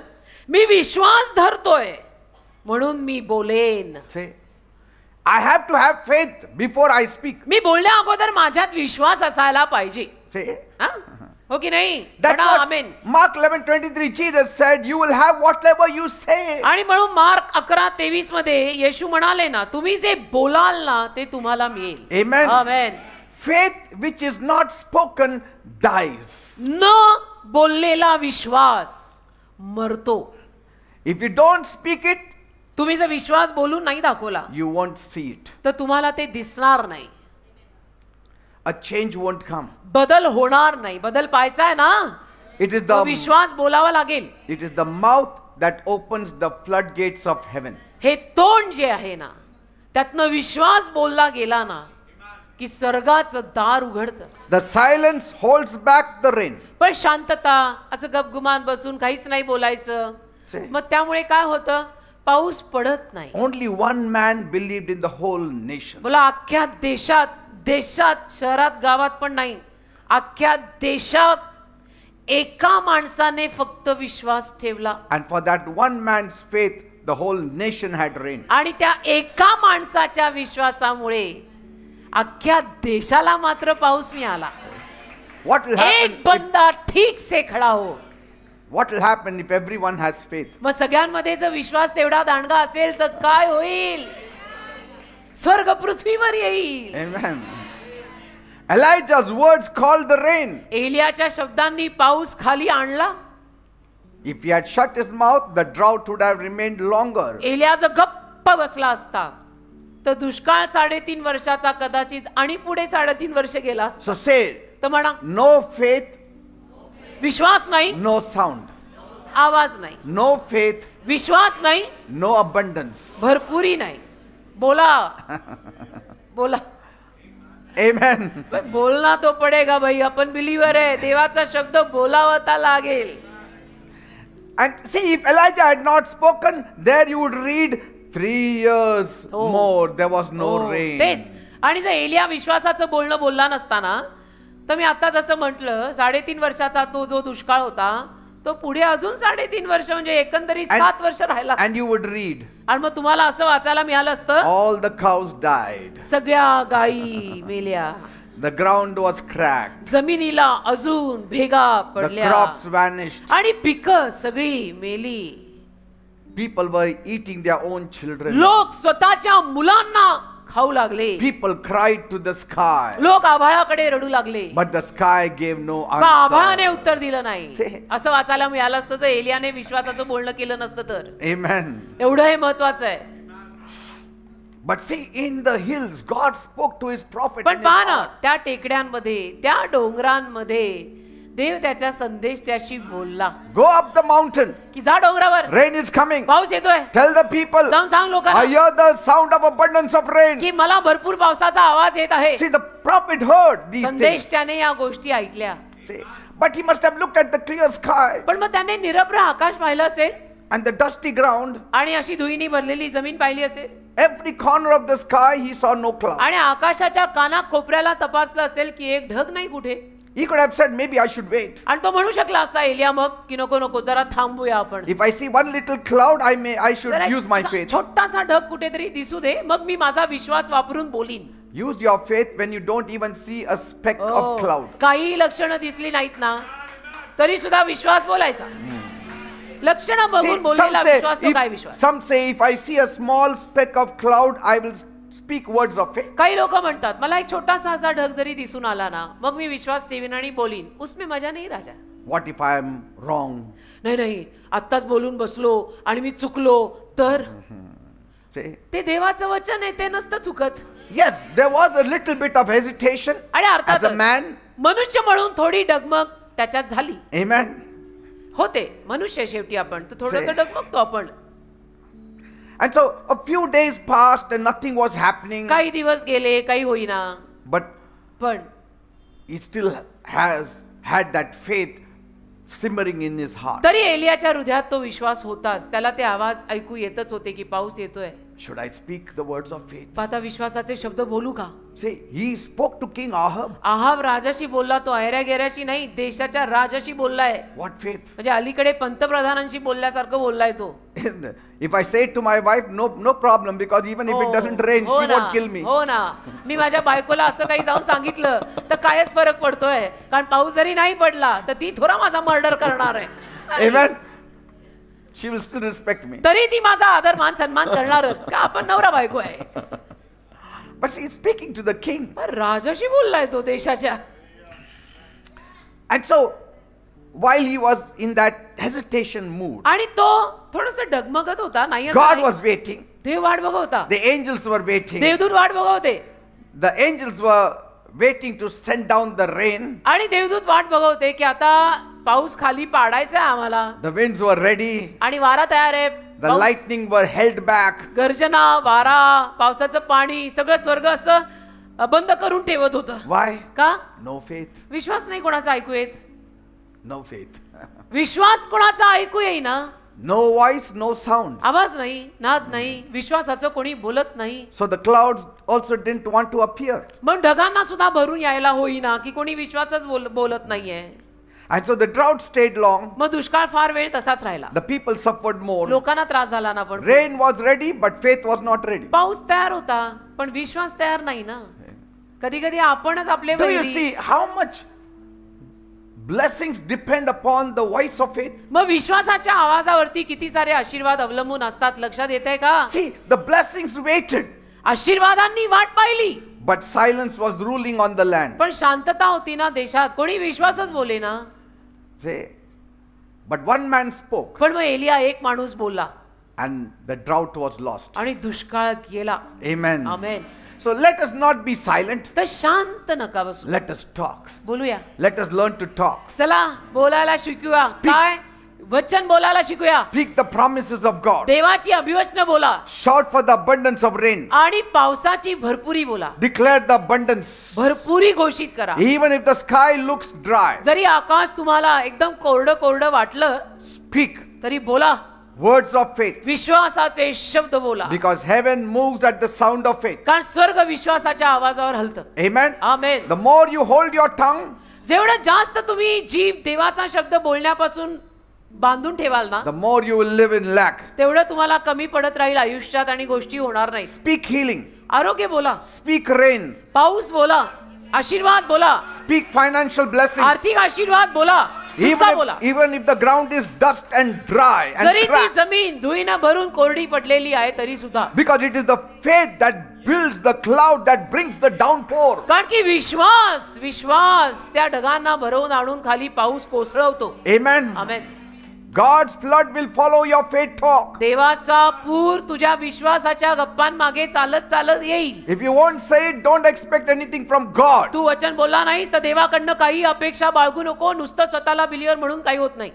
मी विश्वास धरतोय म्हणून मी बोलेन. Say, I have to have faith before I speak. मी बोलण्या अगोदर माझ्यात विश्वास असायला पाहिजे. Say, हा? हो की नाही? that's म्हणा what amen. Mark 11:23 Jesus said, you will have whatever you say. आणि म्हणून मार्क 11:23 मध्ये येशू म्हणाले ना, तुम्ही जे बोलाल ना ते तुम्हाला मिळेल. Amen. Amen. Faith which is not spoken dies. न बोललेला विश्वास मरतो. If you don't speak it, तुम्ही जर विश्वास बोलून नाही दाखवला you won't see it. तर तुम्हाला ते दिसणार नाही. A change won't come. बदल होणार नाही. बदल पाहायचा आहे ना, It is तो the विश्वास बोलावा लागेल. it is the mouth that opens the floodgates of heaven. हे तोंड जे आहे ना त्यातनं विश्वास बोलला गेला ना की स्वर्गाचं दार उघडतं. The silence holds back the rain. पण शांतता, असं गपगुमान बसून काहीच नाही बोलायचं, See. मग त्यामुळे काय होतं, पाऊस पडत नाही. Only one man believed in the whole nation. बोला अख्ख्या देशात, देशात शहरात गावात पण नाही, अख्ख्या देशात एका माणसाने फक्त विश्वास ठेवला. And for that one man's faith, the whole nation had rain. आणि त्या एका माणसाच्या विश्वासामुळे अख्ख्या देशाला मात्र पाऊस मिळाला. What will एक happen? बंदा ठीक से खडा हो. What will happen if everyone has faith? मग सगळ्यांमध्ये जर विश्वास तेवढा दांडगा असेल तर काय होईल, स्वर्ग पृथ्वीवर येईल. Amen. Elijah's words called the rain. एलियाच्या शब्दांनी पाऊस खाली आणला. If he had shut his mouth, the drought would have remained longer. Elia जर गप्प बसला असता तर दुष्काळ 3.5 वर्षाचा कदाचित आणि पुढे 3.5 वर्ष गेला असता. So say, तर म्हणा no faith, विश्वास नाही, no sound. आवाज नाही. No faith, विश्वास नाही, no abundance. भरपुरी नाही. बोला बोला. Amen. बोलना तो पडेगा भाई, अपन बिलीवर आहे. देवाचा शब्द बोलावता लागेल. And see, if Elijah had not spoken, there you would read 3 years Oh. more, there was no हो, rain. तेच. आणि जर एलिया विश्वासाचं बोलणं बोलला नसताना, तर मी आता जसं म्हटलं 3.5 वर्षाचा तो जो दुष्काळ होता तो पुढे अजून 3.5 वर्ष म्हणजे एकंदरीत And- 7 वर्ष राहिला. And you would read, आणि मग तुम्हाला असं वाचायला मिळालं असतं, all the cows died, सगळ्या गायी मेल्या, the ground was cracked, जमिनीला अजून भेगा the पडल्या crops vanished, आणि पिकं सगळी मेली. people were eating their own children, लोक स्वतःच्या मुलांना खाऊ लागले. people cried to the sky, लोक आभाळाकडे रडू लागले. but the sky gave no का आभाळाने answer. उत्तर दिलं नाही. छे. असं वाचायला मिळालं असतं जर एलियाने विश्वासाचं बोलणं केलं नसतं तर. Amen. एवढं हे महत्वाचं आहे. But see, in the hills, God spoke to his prophet. पण in his पहा ना, heart. त्या टेकड्यांमध्ये, त्या डोंगरांमध्ये देव त्याच्या संदेश त्याशी बोलला Go up the mountain, की जा डोंगरावर, rain is coming. पाऊस येतोय. Tell the people, जाऊन सांग I लोकांना hear the sound of abundance of rain. की मला भरपूर पावसाचा आवाज येत आहे. See, the prophet heard these संदेश things. त्याने या गोष्टी ऐकल्या. See, but he must have looked at the clear sky पण मग त्याने निरभ्र आकाश पाहिलं असेल and the dusty ground. आणि अशी धुईनी भरलेली जमीन पाहिली असेल Every corner of the sky, he saw no cloud. आणि आकाशाच्या काना कोपऱ्याला तपासलं असेल की एक ढग नाही कुठे. He could have said, maybe I should wait. आणि तो म्हणू शकला असता एलिया मग की नको नको जरा थांबूया आपण. If I see one little cloud, I should जरा use my एक faith. छोटासा ढग कुठेतरी दिसू दे, मग मी माझा विश्वास वापरून बोलीन. Use your faith when you don't even see a speck of cloud. काही लक्षणं दिसली नाहीत ना तरी सुद्धा विश्वास बोलायचा. लक्षणं See, बघून बोललेला विश्वास तो काय विश्वास? some say if I see a small speck of cloud, I will speak words of faith. काही लोक म्हणतात मला एक छोटासा असा ढग जरी दिसून आला ना मग मी विश्वास ठेवीन आणि बोलीन. उसमें मजा नाही राजा. What if I am wrong? नाही नाही आत्ताच बोलून बसलो आणि मी चुकलो तर See? ते देवाचं वचन आहे ते नसतं चुकत. Yes, there was a little bit of hesitation आणि as a अर्थात man. मनुष्य म्हणून थोडी डगमग त्याच्यात झाली. Amen. होते मनुष्य शेवटी आपण तर थोडंसं Say. डगमगतो आपण. And so a few days passed and nothing was happening. काही दिवस गेले काही होईना But पण he still has had that faith simmering in his heart. तरी एलियाच्या हृदयात तो विश्वास होताच. त्याला ते आवाज ऐकू येतच होते की पाऊस येतोय. Should I speak the words of faith? आता विश्वासाचे शब्द बोलू का? See, he spoke to King Ahab. Ahab राजाशी बोलला तो ऐऱ्या गेऱ्याशी नाही देशाच्या राजाशी बोललाय. What faith? म्हणजे अलीकडे पंतप्रधानांशी बोलल्यासारखं बोललाय तो. If I say to my wife, no problem, because even if it doesn't rain, हो she ना, won't kill me. हो ना. मी माझ्या बायकोला असं काही जाऊन सांगितलं तर कायच फरक पडतोय कारण पाऊस जरी नाही पडला तर ती थोडा माझा मर्डर करणार आहे. Amen. She will still respect me. तरी ती माझा आदर मान सन्मान करणारच का आपण नवरा बायको आहे. But she is speaking to the king. पण राजाशी बोललाय तो देशाच्या. And so, while he was in that hesitation mood, आणि तो थोडस डगमगत होता. नाही असं God नाही. was waiting. देव वाट बघवता. The angels were waiting. देवदूत वाट बघवते. The angels were waiting to send down the rain. आणि देवदूत वाट बघवते की आता पाऊस खाली पाडायचा आहे आम्हाला. The winds were ready. आणि वारा तयार आहे. The पाऊस, lightning were held back. गर्जना वारा पावसाचं पाणी सगळं स्वर्ग असं बंद करून ठेवत होतं. Why? का? No faith. विश्वास नाही कोणाचा ऐकू येत. No faith. विश्वास कोणाचा ऐकू येईना. No voice, no sound. आवाज नाही नाद नाही विश्वासाचं कोणी बोलत नाही. So the clouds also didn't want to appear. मग ढगांना सुद्धा भरून यायला होईना की कोणी विश्वासच बोलत नाहीये. And so the drought stayed long. मग दुष्काळ फार वेळ तसाच राहिला. The people suffered more. लोकांना त्रास झाला ना. पण Rain was ready, but faith was not ready. पाऊस तयार होता पण विश्वास तयार नाही ना. कधी कधी आपणच आपले Do you very. see how much blessings depend upon the voice of faith? मग विश्वासाच्या आवाजावरती किती सारे आशीर्वाद अवलंबून असतात. लक्षात येतंय का? See, the blessings waited, आशीर्वादांनी वाट पाहिली but silence was ruling on the land. पण शांतता होती ना देशात. कोणी विश्वासच बोले ना. See, but one man spoke, पण मग एलिया एक माणूस बोलला and the drought was lost. आणि दुष्काळ गेला. Amen. Amen. So let us not be silent. तर शांत नका बसू. Let us talk. बोलूया. Let us learn to talk. चला बोलायला शिकूया. काय वचन बोलायला शिकूया. Speak the promises of God. देवाची अभिवचन बोला Shout for the abundance of rain. आणि पावसाची भरपुरी बोला. Declare the abundance. भरपुरी घोषित करा. Even if the sky looks dry, जरी आकाश तुम्हाला एकदम कोरडं कोरडं वाटलं speak तरी बोला. words of faith. विश्वासाचे शब्द बोला. Because heaven moves at the sound of faith. कारण स्वर्ग विश्वासाच्या आवाजावर हलतं. Amen. Amen. The more you hold your tongue, जेवढं जास्त तुम्ही जीभ देवाचा शब्द बोलण्यापासून बांधून ठेवाल ना the more you will live in lack. तेवढं तुम्हाला कमी पडत राहील आयुष्यात आणि गोष्टी होणार नाहीत. Speak healing. आरोग्य बोला. Speak rain. पाऊस बोला. आशीर्वाद बोला. Speak financial blessings. आर्थिक आशीर्वाद बोला. सुद्धा बोला. Even if the ground is dust and dry and जरी ती cracked. जमीन धुळीनं भरून कोरडी पडलेली आहे तरी सुद्धा. Because it is the faith that builds the cloud that brings the downpour. कारण की विश्वास त्या ढगांना भरवून आणून खाली पाऊस कोसळवतो. Amen. Amen. God's flood will follow your faith talk. देवाचा पूर तुझ्या विश्वासाच्या गप्पांमागे चालत चालत येईल. If you won't say it, don't expect anything from God. तू वचन बोलला नाहीस तर देवाकडनं काही अपेक्षा बाळगू नको. नुसतं स्वतःला बिलियर म्हणून काही होत नाही.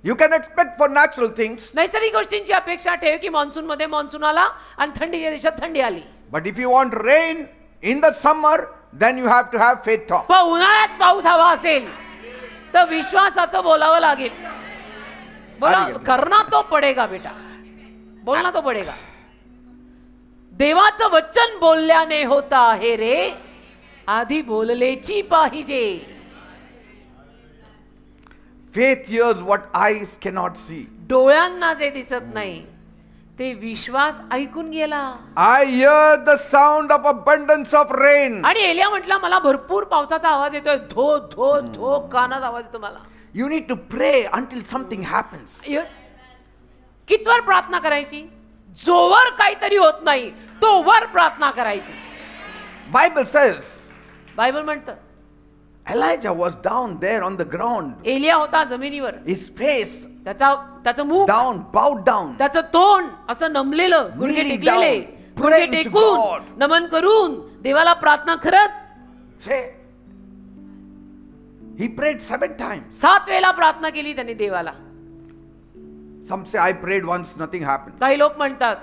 You can expect for natural things, नैसर्गिक गोष्टींची अपेक्षा ठेव की मान्सून मध्ये मान्सून आला आणि थंडीच्या दिवसात थंडी आली. but if you want rain in the summer, then you have to have faith talk. पण उन्हाळ्यात पाऊस हवा असेल तर विश्वासाचं बोलावं लागेल. बोला करना तो पडेगा बेटा. बोलना तो पडेगा. देवाचं वचन बोलल्याने होता आहे रे. आधी बोललेची पाहिजे. Faith hears what eyes cannot see. डोळ्यांना जे दिसत नाही ते विश्वास ऐकून गेला. I hear the sound of abundance of rain. आणि एलिया म्हटला मला भरपूर पावसाचा आवाज येतोय. धो धो धो कानात आवाज येतो मला. You need to pray until something happens. कितवर प्रार्थना करायची? जोवर काहीतरी होत नाही तोवर प्रार्थना करायची. Bible says बायबल म्हणतं Elijah was down there on the ground. एलिया होता जमिनीवर, His face त्याचं मुख down, bowed down. त्याचं तोंड असं नमलेलं, गुडघे Kneeling टेकलेले, down, गुडघे praying to टेकून God. नमन करून देवाला प्रार्थना करत. Say, he prayed 7 times. 7 वेळा प्रार्थना केली त्यांनी देवाला. Some say I prayed once, nothing happened. काही लोक म्हणतात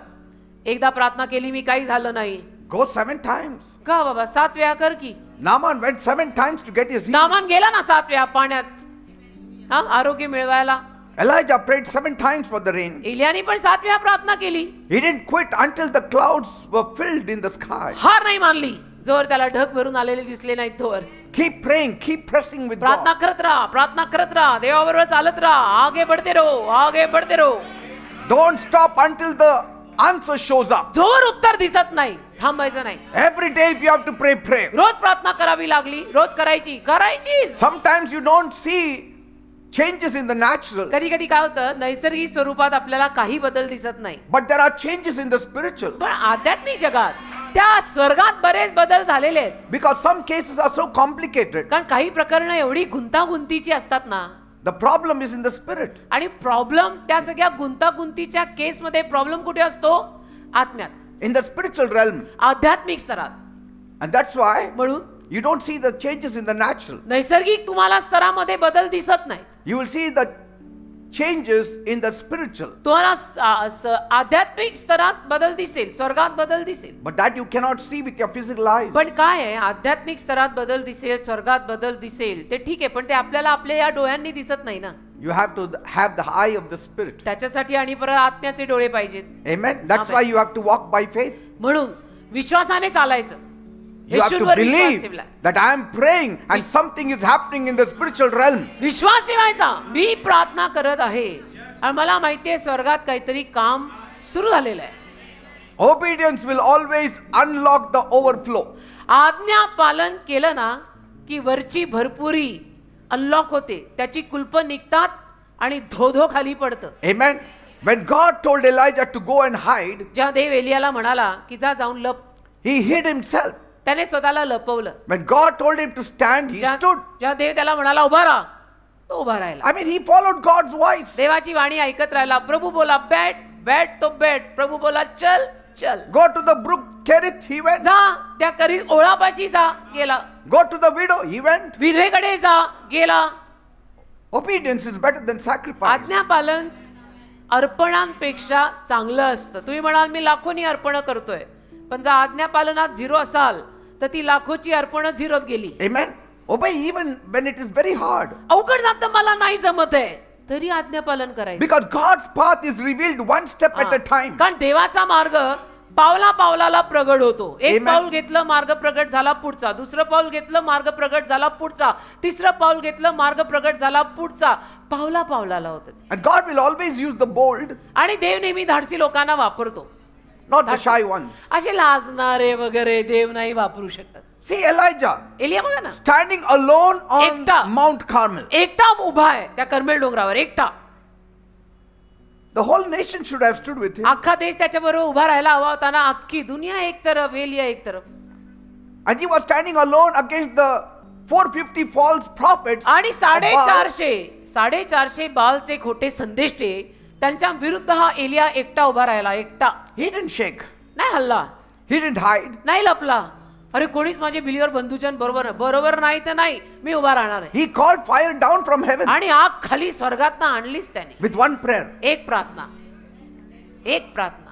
एकदा प्रार्थना केली मी काही झालं नाही. Go 7 times. का बाबा 7 वेळा कर की. Naaman went 7 times to get his healing. Naaman गेला ना 7 वेळा पाण्यात आरोग्य मिळवायला. Elijah prayed 7 times for the rain. एलियाने पण 7 वेळा प्रार्थना केली. He didn't quit until the clouds were filled in the sky. हार नाही मानली जोर त्याला ढग भरून आलेले दिसले नाहीत तोवर. Keep praying, keep pressing with प्रार्थना God. करत राहा, प्रार्थना करत राहा, देवाबरोबर चालत राहा, आगे बढ़ते रहो, आगे बढ़ते रहो. Don't stop until the answer shows up. जोर उत्तर दिसत नाही थांबायचं नाही. Every day if you have to pray, pray. रोज प्रार्थना करावी लागली, रोज करायची. Sometimes you don't see changes in the natural, कधी कधी काय होतं नैसर्गिक स्वरूपात आपल्याला काही बदल दिसत नाही, but there are changes in the spiritual. पण आध्यात्मिक जगात त्या स्वर्गात बरेच बदल झालेले आहेत. Because some cases are so complicated. कारण काही प्रकरणं एवढी गुंतागुंतीची असतात ना. The problem is in the spirit. आणि प्रॉब्लेम त्या सगळ्या गुंतागुंतीच्या केसमध्ये प्रॉब्लेम कुठे असतो? आत्म्यात, In the spiritual realm. आध्यात्मिक स्तरात. And that's why म्हणून you don't see the changes in the natural. नैसर्गिक तुम्हाला स्तरामध्ये बदल दिसत नाही. You will see the changes in the spiritual. तुम्हाला आध्यात्मिक स्तरात बदल दिसेल, स्वर्गात बदल दिसेल. But that you cannot see with your physical eyes. पण काय आहे आध्यात्मिक स्तरात बदल दिसेल, स्वर्गात बदल दिसेल ते ठीक आहे, पण ते आपल्याला आपल्या या डोळ्यांनी दिसत नाही ना. You have to have the eye of the spirit. त्याच्यासाठी आणि परत आत्म्याचे डोळे पाहिजेत. Amen. That's Amen. why you have to walk by faith. म्हणून विश्वासाने चालायचं. You have to येशूवर Vishwas believe ठेवला. that I am praying and something is happening in the spiritual realm. विश्वास ठेवायचा, मी प्रार्थना करत आहे आणि मला माहितीये स्वर्गात काहीतरी काम सुरू झालेलं आहे. Obedience will always unlock the overflow. आज्ञा पालन केलं ना की वरची भरपुरी अनलॉक होते, त्याची कुलप निघतात आणि धोधो खाली पडतं. Amen. When God told Elijah to go and hide, ज्या देव एलियाला म्हणाला की जा जाऊन लप, he hid himself. त्याने स्वतःला लपवलं. When God told him to stand, he stood. ज्या देव त्याला म्हणाला उभा राहा, तो उभा राहिला. I mean, he followed God's voice. देवाची वाणी ऐकत राहिला. प्रभू बोला बैठ तो बैठ, प्रभू बोला चल चल. Go to the brook Kerith, he went. जा त्या करी ओळापाशी जा, गेला. Go to the widow, he went. विधवेकडे जा, गेला. Obedience is better than sacrifice. आज्ञापालन अर्पणांपेक्षा चांगलं असतं. तुम्ही म्हणाल मी लाखोनी अर्पण करतोय, पण जर आज्ञापालनात 0 असाल तर ती लाखोची अर्पण 0त गेली. Amen. Obey even when it is very hard. अवघड जातं, मला नाही जमत आहे, तरी आज्ञापालन करायचं. Because God's path is revealed one step at a time. कारण देवाचा मार्ग पावला पावलाला प्रगट होतो. एक Amen. पाऊल घेतलं मार्ग प्रगट झाला पुढचा, दुसरं पाऊल घेतलं मार्ग प्रगट झाला पुढचा, तिसरं पाऊल घेतलं मार्ग प्रगट झाला पुढचा, पावला पावलाला होतं. And God will always use the bold, आणि देव नेहमी धाडसी लोकांना वापरतो. not the shy ones. असे लाजणारे वगैरे देव नाही वापरू शकत. See Elijah एलिया बघा ना, standing alone on एकटा. Mount Carmel. एकटा उभा आहे त्या कर्मेल डोंगरावर, एकटा. The whole nation should have stood with him. अख्खा देश त्याच्याबरोबर उभा राहायला हवा होता ना. अख्खी दुनिया एक तरफ, एलिया एक तरफ. And he was standing alone against the 450 false prophets. आणि of Baal. 450 बालचे खोटे संदेष्टे त्यांच्या विरुद्ध हा एलिया एकटा उभा राहिला. एकटा, He didn't shake. नाही हल्ला, He didn't hide. नाही लपला. अरे कोणीच माझे बिलीवर बंधूच्या बरोबर नाही तर नाही, मी उभा राहणार आहे. He called fire down from heaven आणि आग खाली स्वर्गातनं आणलीच त्याने. with one prayer. एक प्रार्थना, एक प्रार्थना,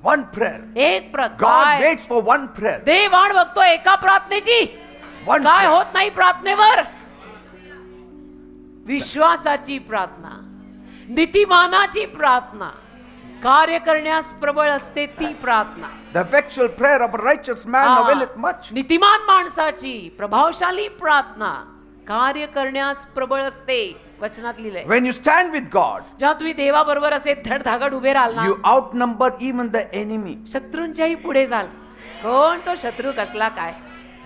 One prayer. एक God प्रार्थना. waits for one prayer. देव वाट बघतो एका प्रार्थनेची. One काय prayer. होत नाही प्रार्थनेवर? विश्वासाची प्रार्थना, नीतिमानाची प्रार्थना, कार्य करण्यास प्रबळ असते ती प्रार्थना. The effectual prayer of a righteous man availeth much. नीतिमान माणसाची प्रभावशाली प्रार्थना कार्य करण्यास प्रबळ असते. वचनात लिहिलंय. When you stand with God, जेव्हा तुम्ही देवाबरोबर असे धडधाकड उभे राहाल ना, you outnumber even the enemy. शत्रूंच्याही पुढे जाल. कोण तो शत्रू कसला काय?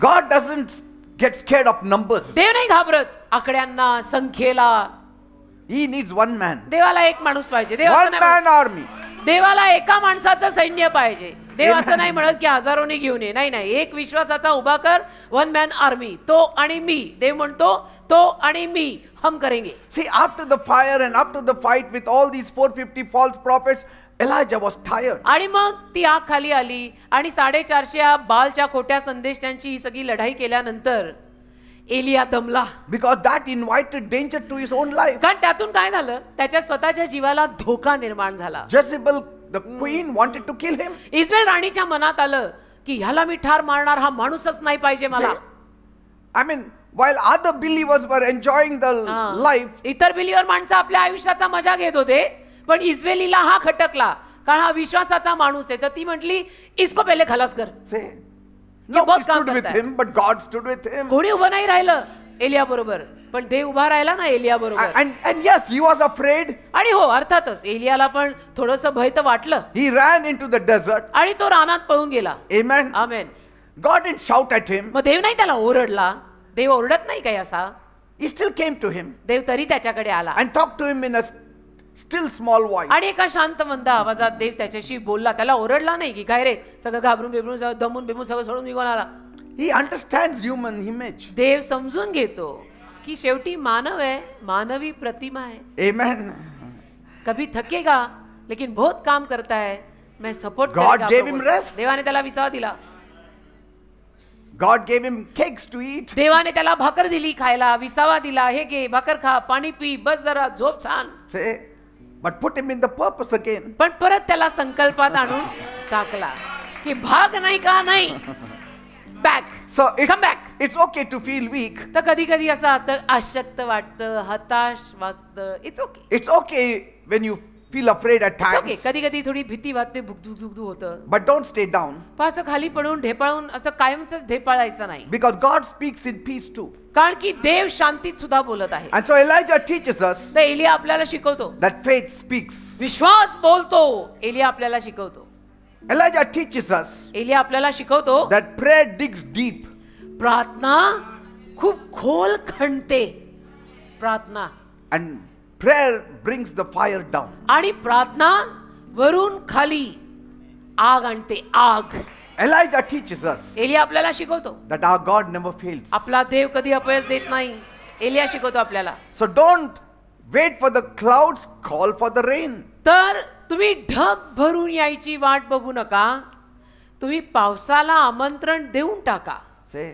God doesn't get scared of numbers. देव नाही घाबरत आकड्यांना, संख्येला. He needs one man. देवाला एक माणूस पाहिजे. देव असं One नाही man म्हणत. army. देवाला एका माणसाचं सैन्य पाहिजे. देव असं Amen. नाही म्हणत की हजारोनी घेऊन ये. नाही नाही, एक विश्वासाचा उभा कर. One man army. तो आणि मी. देव म्हणतो तो आणि मी हम करेंगे. See, after the fire and after the fight with all these 450 false prophets, Elijah was tired. आणि मग ती आग खाली आली आणि 450 बालच्या खोट्या संदेशांची ही सगळी लढाई केल्यानंतर Elia दमला. Because that invited danger to his own life. कारण त्यातून काय झालं, त्याच्या स्वतःच्या जीवाला धोका निर्माण झाला. Jezebel, the queen, wanted to kill him. Israel राणीच्या मनात आलं की ह्याला मी ठार मारणार हा माणूसच नाही पाहिजे मला. I mean, while other believers were enjoying the life, इतर बिलीवर माणसं आपल्या आयुष्याचा मजा घेत होते, पण इस्रायलीला हा खटकला कारण हा विश्वासाचा माणूस आहे. तर ती म्हटली इसको पहिले खलास कर. say, no, बहुत he काम stood with करता है. him, but God stood with him. कोणी उभं नाही राहिलं एलिया बरोबर, पण देव उभा राहिला ना एलिया बरोबर. And yes, he was afraid. आणि हो, अर्थातच एलियाला पण थोडंसं भय तर वाटलं He ran into the desert. आणि तो रानात पळून गेला. Amen. Amen. God didn't shout at him. मग देव नाही त्याला ओरडला. देव ओरडत नाही काय असा. He still came to him देव तरी त्याच्याकडे आला and talked to him in a still small voice. आणि एका शांत मंद आवाजात देव त्याच्याशी बोलला. त्याला ओरडला नाही की काय रे सगळं घाबरून बिबरून सगळं दमून बिमून सगळं सोडून निघून आला. He understands human image. देव समजून घेतो की शेवटी मानव आहे, मानवी प्रतिमा है. Amen. कभी थकेगा लेकिन बहुत काम करता है, मैं सपोर्ट God करेगा gave आपको. him rest. देवाने त्याला विसावा दिला. God gave him cakes to eat. देवाने त्याला भाकर दिली खायला, विसावा दिला. हे घे भाकर खा, पाणी पी, बस जरा झोप छान. Say, but put him in the purpose again. पण परत त्याला संकल्पात आणून टाकला की भाग नाही का नाही, back. So Come back. it's okay to feel weak. तर कधी कधी असं अशक्त वाटतं, हताश वाटतं. It's okay. It's okay when you feel afraid at okay. times. कधी कधी थोडी भीती वाटते, भुकधुक होतं. But don't stay down. पण असं खाली पडून ढेपाळून असं कायमच ढेपाळायचं नाही. Because God speaks in peace too. कारण की देव शांतीत सुद्धा बोलत आहे. And so Elijah teaches us तर एलिया आपल्याला शिकवतो, that faith speaks. विश्वास बोलतो. एलिया आपल्याला शिकवतो. Elijah teaches us एलिया आपल्याला शिकवतो that prayer digs deep. प्रार्थना खूप खोल खणते. प्रार्थना And prayer brings the fire down. आणि प्रार्थना वरून खाली आग आणते. आग. Elijah teaches us एलिया आपल्याला शिकवतो that our God never fails. आपला देव कधी अपयश देत नाही. एलिया शिकवतो आपल्याला. So don't wait for the clouds, call for the rain. तर तुम्ही ढग भरून यायची वाट बघू नका, तुम्ही पावसाला आमंत्रण देऊन टाका. Say,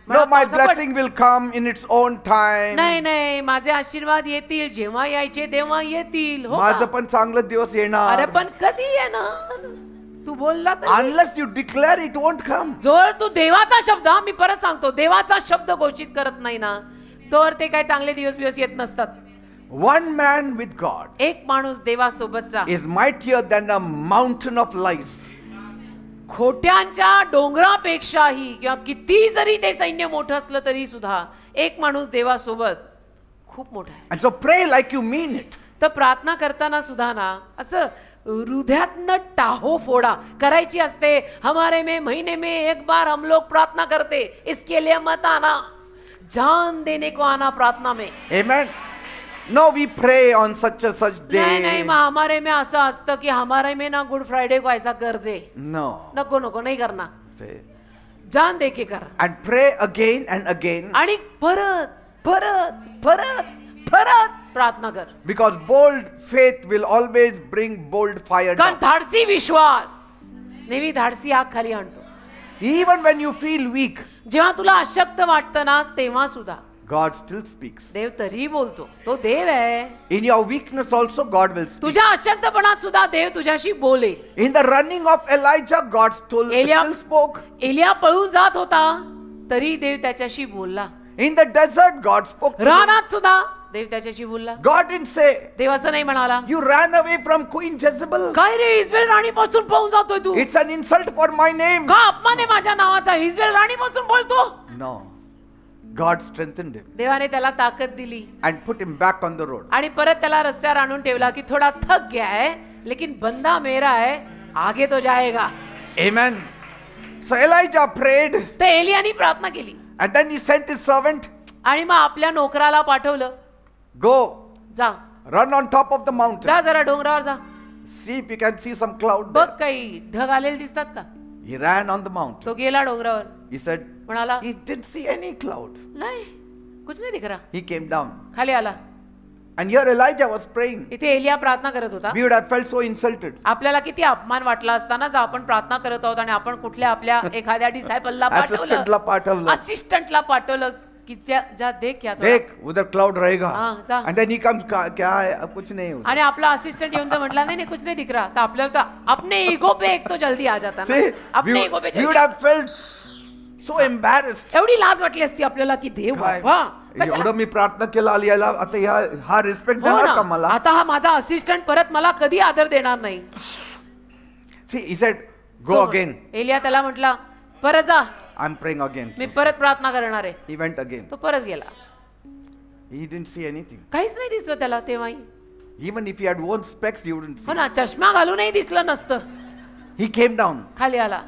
मला no, my पावसा blessing will come in its own time. नाही नाही, माझे आशीर्वाद येतील, जेव्हा यायचे तेव्हा येतील. हो माझं का? पण चांगलं दिवस अरे येणार. पण कधी येणार? तू बोलला तर Unless you declare, it won't come. जोर तू देवाचा शब्द, मी परत सांगतो, देवाचा शब्द घोषित करत नाही ना, तर ते काय चांगले दिवस येत नसतात. One man with God एक माणूस देवासोबतचा is mightier than a mountain of lies. खोट्यांच्या डोंगरापेक्षाही किंवा किती जरी ते सैन्य मोठं असलं तरी सुद्धा एक माणूस देवासोबत खूप मोठा आहे. And so pray like you mean it. तर प्रार्थना करताना सुद्धा ना असं हृदयातनं टाहो फोडा करायची असते. हमारे में महीने में एक बार हम लोग प्रार्थना करते, इसके लिए मत आना, जान देने को आना प्रार्थना में. Amen. No, we pray on such and such नहीं नहीं, day. हमारे में असं असतं की हमारे में ना गुड फ्राइडे को ऐसा कर दे. No. नको नको नाही करना, Say, जान दे के कर. and pray again and again. आणि परत परत परत परत प्रार्थना कर. Because bold faith will always bring bold fire कारण down. धाडसी विश्वास नेहमी धाडसी आग खाली आणतो. Even when you feel weak, जेव्हा तुला अशक्त वाटतं ना तेव्हा सुद्धा God still speaks. देव तरी बोलतो. तो देव आहे. In your weakness also God will speak. तुझ्या अशक्तपणात सुद्धा देव तुझ्याशी बोलेल. In the running of Elijah, God still spoke. Elia पळून जात होता तरी देव त्याच्याशी बोलला. In the desert, God spoke. to him. रानात सुद्धा देव त्याच्याशी बोलला. God didn't say, देव असं नाही म्हणाला, you ran away from Queen Jezebel. काय रे इस्रायल राणी पासून पळून जातोय तू? It's an insult for my name. का अपमान आहे माझ्या नावाचा? इस्रायल राणी पासून बोलतो. No. God strengthened him देवाने त्याला ताकद दिली and put him back on the road. आणि परत त्याला रस्त्यावर आणून ठेवला की थोडा थक गया है लेकिन बंदा मेरा है, आगे तो जाएगा. Amen. So Elijah prayed तर एलियानी प्रार्थना केली and then he sent his servant, आणि मग आपल्या नोकराला पाठवलं, go जा Run on top of the mountain. जा जरा डोंगरावर जा, See if you can see some cloud बघ there. काही ढग आलेले दिसतात का. He ran on the mountain. तो गेला डोंगरावर, He said, म्हणाला he didn't see any cloud. नाही कुछ नाही दिख रहा. He came down. खाली आला. And here Elijah was praying. इथे एलिया प्रार्थना करत होता. We would have felt so insulted. आपल्याला किती अपमान वाटला असताना जर आपण प्रार्थना करत आहोत आणि आपण कुठल्या आपल्या एखाद्या डिसायपलला Assistantला पाठवलं. असिस्टंटला पाठवलं की जा देख या थोडा. देख उधर क्लाउड रहेगा. हाँ, जा. And then he comes, क्या है, अब कुछ नहीं होता. आणि आपला असिस्टंट येऊन जर म्हटला नाही कुछ नहीं दिख रहा, तर आपल्याला तर अपने ईगो पे एक तो जल्दी आ जाता ना. See, अपने ego pay we would have felt so embarrassed. एवढी लाज वाटली असती आपल्याला की देव काय? बाबा, कशाला? एवढं मी प्रार्थना केला याला आता हा रिस्पेक्ट हो देणार ना. का मला? आता हा माझा असिस्टंट परत मला कधी आदर देणार नाही. See, he said, go तो again. एलिया त्याला म्हटला परत जा, I'm praying again. मी परत प्रार्थना करणार आहे. He went again. तो परत गेला. He didn't see anything. काहीच नाही दिसलं त्याला तेव्हाही. Even if he had worn specs, he wouldn't हो see. ना, चष्मा घालूनही दिसलं नसतं. He came down. खाली आला.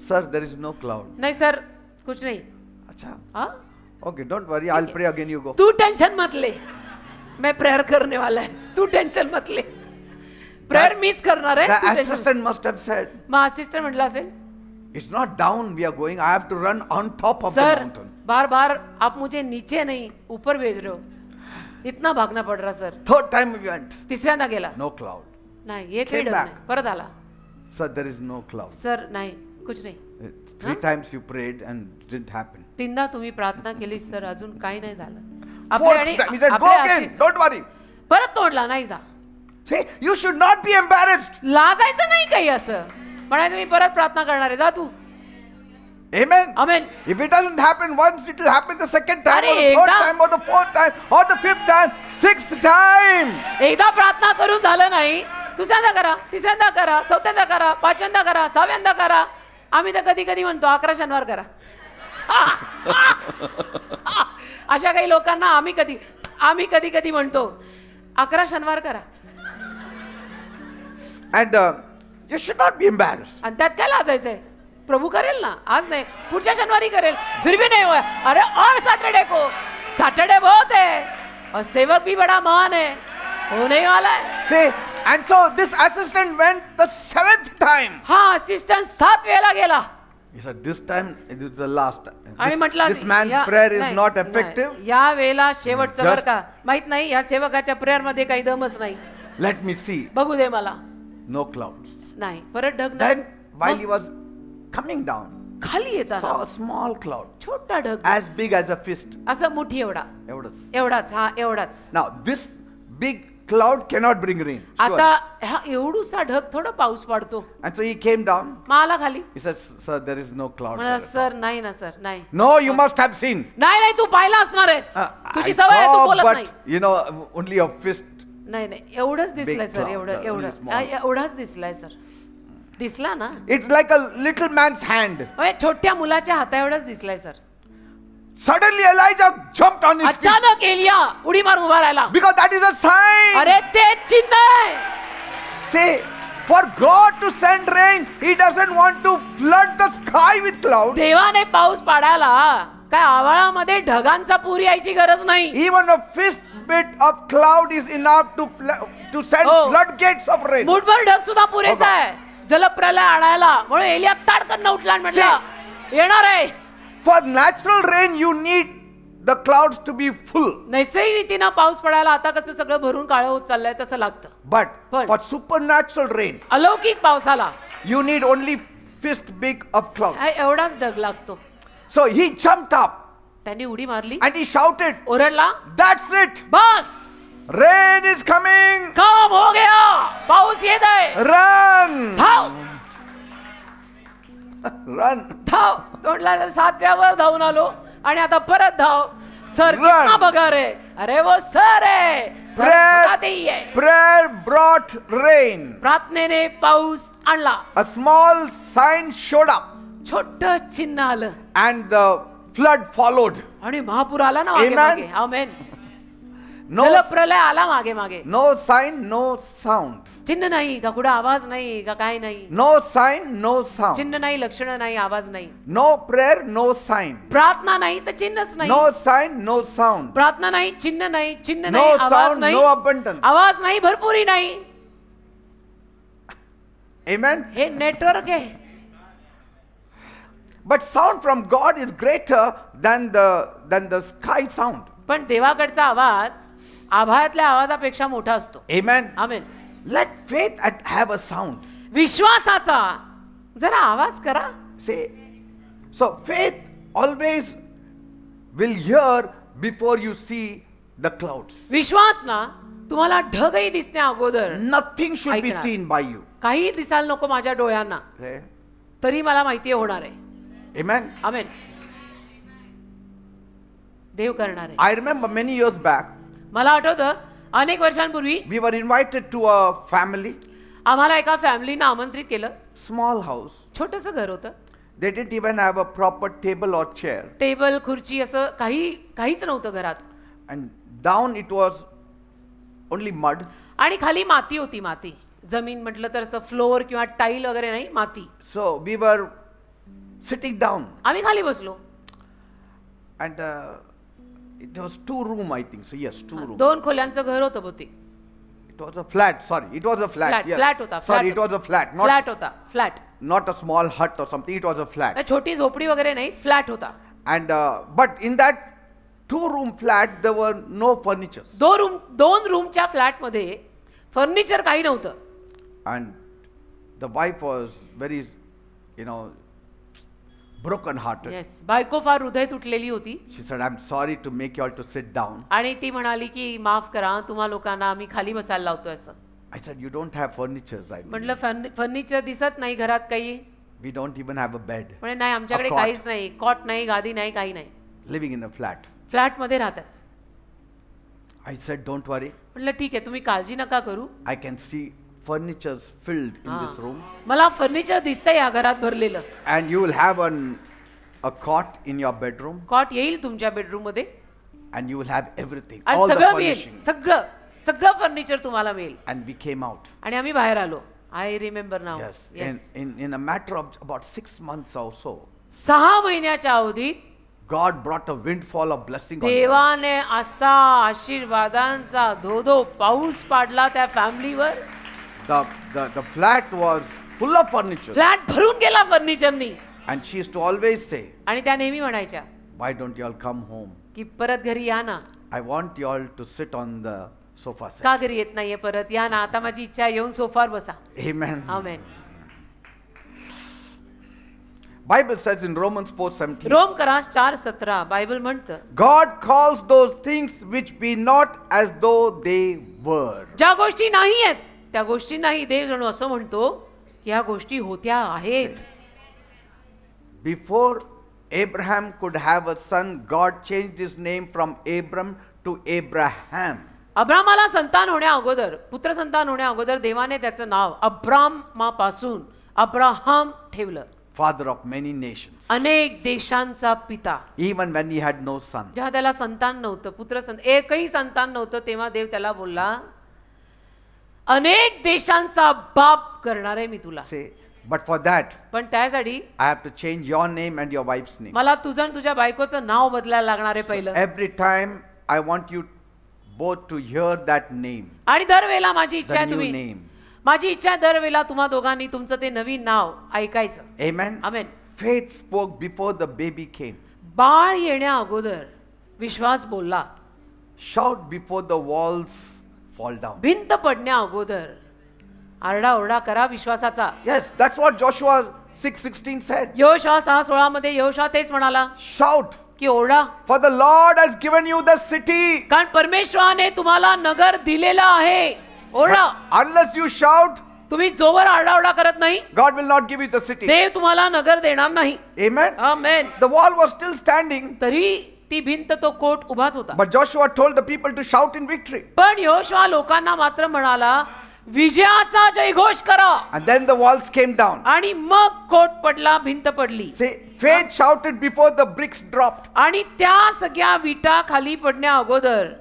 Sir, there is no cloud. नाही सर कुछ नहीं. अच्छा. हाँ Okay, don't worry. I'll pray again. You go. तू टेंशन मत ले, मैं प्रेयर करने वाला है, तू टेंशन मत ले. प्रेयर मीच करणार आहे. The तू tension. assistant must have said, मग असिस्टंट म्हटलं असेल it's not down we are going. I have to run on top of the sir mountain. बार बार आप मुझे नीचे नहीं ऊपर भेज रहे हो, इतना भागना पड़ रहा sir. Third time we went. तिसऱ्यांदा गेला. No cloud. नाही ये काही Came ढग back. नाही. परत आला. Sir, there is no cloud. Sir नाही कुछ नाही. Three times you prayed and didn't happen. तीनदा तुम्ही प्रार्थना केली सर, अजून काही नाही झालं. Fourth आणि time he said, go आपले again. assist- Don't worry. परत तोडला. नाही जा, See, you should not be embarrassed. लाजायचं नाही काही असं. म्हणायचं मी परत प्रार्थना करणार आहे, जा तू. Amen. Amen. If it doesn't happen once, it will happen the second time, अरे or the third एकदा- time, or the fourth time, or the fifth time, sixth time. एकदा प्रार्थना करून झालं नाही, दुसऱ्यांदा करा, तिसऱ्यांदा करा, चौथ्यांदा करा, पाचव्यांदा करा, सहाव्यांदा करा. आम्ही तर कधी कधी म्हणतो 11 शनिवार करा. अशा काही लोकांना आम्ही कधी कधी म्हणतो 11 शनिवार करा. And you should not be embarrassed. आणि त्यात काय लाजायचंय? प्रभू करेल ना, आज नाही पुढच्या शनिवारी करेल, फिर भी नहीं हुआ. अरे और सैटरडे को, सैटरडे बहुत है और सेवक भी बड़ा महान है, होने वाला है. See, and so this assistant went the 7th time. हा असिस्टंट 7 वेळेला गेला. He said, this time it is the last. आणि म्हटलं This man's prayer is not effective. या वेळेला शेवटचं Just- बरं का, माहित नाही या सेवकाच्या प्रेयर मध्ये काही दमच नाही. Let me see. बघू दे मला. No clouds. नाही परत ढग नाही. Then, while he was coming down, खाली saw येताना a small cloud, छोटा ढग, as big as a fist. असं मुठी एवढा, Evidence. एवढाच. हा एवढाच. Now, this big cloud cannot bring rain. Sure. आता हा एवढूसा ढग थोडं पाऊस पडतो. And so he came down. मग आला खाली. He said, sir, there is no cloud. म्हणा there at सर नाही ना सर नाही. all." No, you must have seen. नाही नाही तू पाहिला असणार आहेस. तुझी I सवय आहे, तू saw, बोलत but नाही. you know, only a fist. नाही नाही एवढंच दिसलंय Big सर, cloud, एवढं only एवढं small. एवढाच दिसलाय सर. दिसला ना. It's like a little man's hand. होय, छोट्या मुलाच्या हाता एवढंच दिसलाय sir. Suddenly Elijah jumped on his feet. अचानक एलिया उडी मारून उभा राहिला. Because that is a sign. अरे ते चिन्ह आहे. See, for God to send rain, He doesn't want to flood the sky with clouds. देवाने पाऊस पाडायला काय आवाळामध्ये ढगांचा पूर यायची गरज नाही. Even a fist bit of cloud is enough to send Oh. floodgates of rain. मुठभर ढग सुद्धा पुरेसा आहे जलप्रलय आणायला. म्हणून एलिया ताडकन उठला आणि म्हटला येणार आहे. For natural rain, you need the clouds to be full. नैसर्गिक रीतीनं पाऊस पडायला आता कसं सगळं भरून काळं होत चाललंय तसं लागतं. But But- for supernatural rain, अलौकिक पावसाला you need only fist big of clouds. एवढाच ढग लागतो. So he jumped up त्यांनी उडी मारली, and he shouted, ओरडला, "That's it! Bus Rain is coming! काम हो गया, पाऊस येत आहे. Run! धाव Run!" धाव. तोडला 7व्यावर धावून आलो आणि आता परत धाव. Sir Run. कितना बघा रे. अरे वो सर है, सर Prayer, बताते ही है. prayer brought rain. प्रार्थनेने पाऊस आणला. A small sign showed up, छोट चिन्ह आलं and the flood followed. आणि महापूर आला ना मागे Amen. मागे. आमेन. No, जलप्रलय आला मागे मागे. no sign, no sound. चिन्ह नाही का, कुठं आवाज नाही का, काय नाही. No sign, no sound. चिन्ह नाही, लक्षण नाही, आवाज नाही. No prayer, no sign. प्रार्थना नाही तर चिन्हच नाही. No sign, no sound. प्रार्थना नाही, चिन्ह नाही, चिन्ह No नाही, आवाज sound, नाही, no abundance. आवाज नाही, भरपुरी नाही. Amen. हे नेटवर्क आहे. But sound from God is greater than the sky sound. पण देवाकडचा आवाज आभाळातल्या आवाजापेक्षा मोठा असतो. Amen. Amen. Let faith have a sound. विश्वासाचा जरा आवाज करा. See, so faith always will hear before you see the clouds. विश्वास ना तुम्हाला ढगही दिसण्या अगोदर Nothing should be ऐकणार. seen by you. काही दिसायला नको माझ्या डोळ्यांना, Okay? तरी मला माहिती होणार आहे. Amen. आमेन. देव करणार आहे. I remember many years back, मला आठवतं अनेक वर्षांपूर्वी we were invited to a family, आम्हाला एका फॅमिलीनं आमंत्रित केलं. small house. छोटंसं घर होतं. They didn't even have a proper table or chair. Table खुर्ची असं काहीच नव्हतं घरात. And down it was only mud. आणि खाली माती होती. माती जमीन म्हटलं तर असं फ्लोअर किंवा टाईल वगैरे नाही, माती. So we were sitting down. आम्ही खाली बसलो. And it was 2 room, I think. So yes, 2 room. 2 खोल्यांचं घर होतं बहुतेक. It was a flat. Sorry, it was a flat. Flat, Yes. flat होता. Sorry, it was a flat. Not flat होता. Flat. not a small hut or something. It was a flat. छोटी झोपडी वगैरे नाही, flat होता. And but in that 2 room flat there were no furnitures. 2 रूमच्या flat मध्ये furniture काही नव्हतं. And the wife was very, broken hearted. Yes. बायको फार हृदय तुटलेली होती. She said, I'm sorry to make you all to sit down. आणि ती म्हणाली की माफ करा, तुम्हा लोकांना आम्ही खाली बसायला लावतोय असं. I said, you don't have furnitures. म्हटलं फर्निचर दिसत नाही घरात काही. We don't even have a bed. म्हणजे नाही, आमच्याकडे A cot. काहीच नाही. कॉट नाही, गादी नाही, काही नाही. Living in a flat. Flat मध्ये राहतात. I said, don't worry. म्हटलं ठीक आहे, तुम्ही काळजी नका करू. I can see furnitures filled in this room. मला फर्निचर दिसतंय या घरात भरलेलं. And you will have a cot in your bedroom. Cot येईल तुमच्या बेडरूम मध्ये. And you will have everything. आणि All the सगळं मिळेल. furnishing. सगळं फर्निचर तुम्हाला मिळेल. And we came out. आणि आम्ही बाहेर आलो. I remember now. Yes. In a matter of about 6 months or so, 6 महिन्याच्या अवधीत God brought a windfall of blessing on them. देवाने असा आशीर्वादांचा धोधो पाऊस पाडला त्या फॅमिलीवर. The flat was full of furniture. Flat भरून गेला फर्निचरनी. And she used to always say, आणि त्या नेहमी म्हणायच्या why don't you all come home? की परत घरी या ना. I want you all to sit on the sofa set. का घरी येत नाहीये परत, या ना. आता माझी इच्छा आहे, येऊन सोफावर बसा. Amen. Amen. Bible says in Romans 4:17, रोम करास 4:17 बायबल म्हणतं, God calls those things which be not as though they were. ज्या गोष्टी नाही आहेत त्या गोष्टी नाही, देव जणू असं म्हणतो की ह्या गोष्टी होत्या आहेत. Before Abraham could have a son, God changed his name from Abram to Abraham. अब्रामाला संतान होण्या अगोदर, पुत्र संतान होण्या अगोदर देवाने त्याचं नाव अब्रामापासून अब्राहम ठेवलं. Father of many nations. अनेक देशांचा पिता. Even when he had no son. जेव्हा त्याला संतान नव्हतं, एकही संतान नव्हतं, तेव्हा देव त्याला बोलला, अनेक देशांचा बाप करणार आहे मी तुला. Say, but for that, पण त्यासाठी I have to change your name and your wife's name. मला तुझं आणि तुझ्या बायकोचं नाव बदलायला लागणार आहे पहिलं. Every time I want you both to hear that name. आणि दरवेळेला माझी इच्छा The आहे new तुम्ही name. माझी इच्छा आहे दरवेळेला तुम्हा दोघांनी तुमचं ते नवीन नाव ऐकायचं. Amen. Amen. Faith spoke before the baby came. बाळ येण्या अगोदर विश्वास बोलला. Shout before the walls fall down. भिंत पडण्या अगोदर आरडाओरडा करा विश्वासाचा. Yes, that's what Joshua 6:16 said. Yehoshua 6:16 मध्ये यहोशुआ तेच म्हणाला Shout, की ओरडा, for the Lord has given you the city. कारण परमेश्वराने तुम्हाला नगर दिलेलं आहे. ओरडा. Unless you shout, तुम्ही जोवर आरडाओरडा करत नाही, God will not give you the city. देव तुम्हाला नगर देणार नाही. Amen. Amen. The wall was still standing, तरी ती भिंत, तो कोट उभाच होता. but Joshua told the people to shout in victory. पण यहोशुआ लोकांना मात्र म्हणाला, विजयाचा जयघोष करा. And then the walls came down. आणि मग कोट पडला, भिंत पडली. See, faith shouted before the bricks dropped. आणि त्या सगळ्या विटा खाली पडण्या अगोदर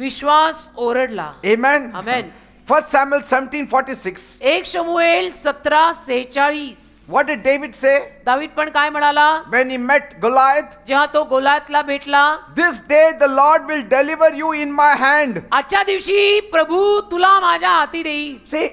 विश्वास ओरडला. Amen. आमेन. 1 Samuel 17:46. 1 शमूएल 17:46. What did David say दावीद पण काय म्हणाला when he met Goliath? जेव्हा तो गोलातला भेटला? This day the Lord will deliver you in my hand. आजच्या दिवशी प्रभू तुला माझ्या हाती देईल. See,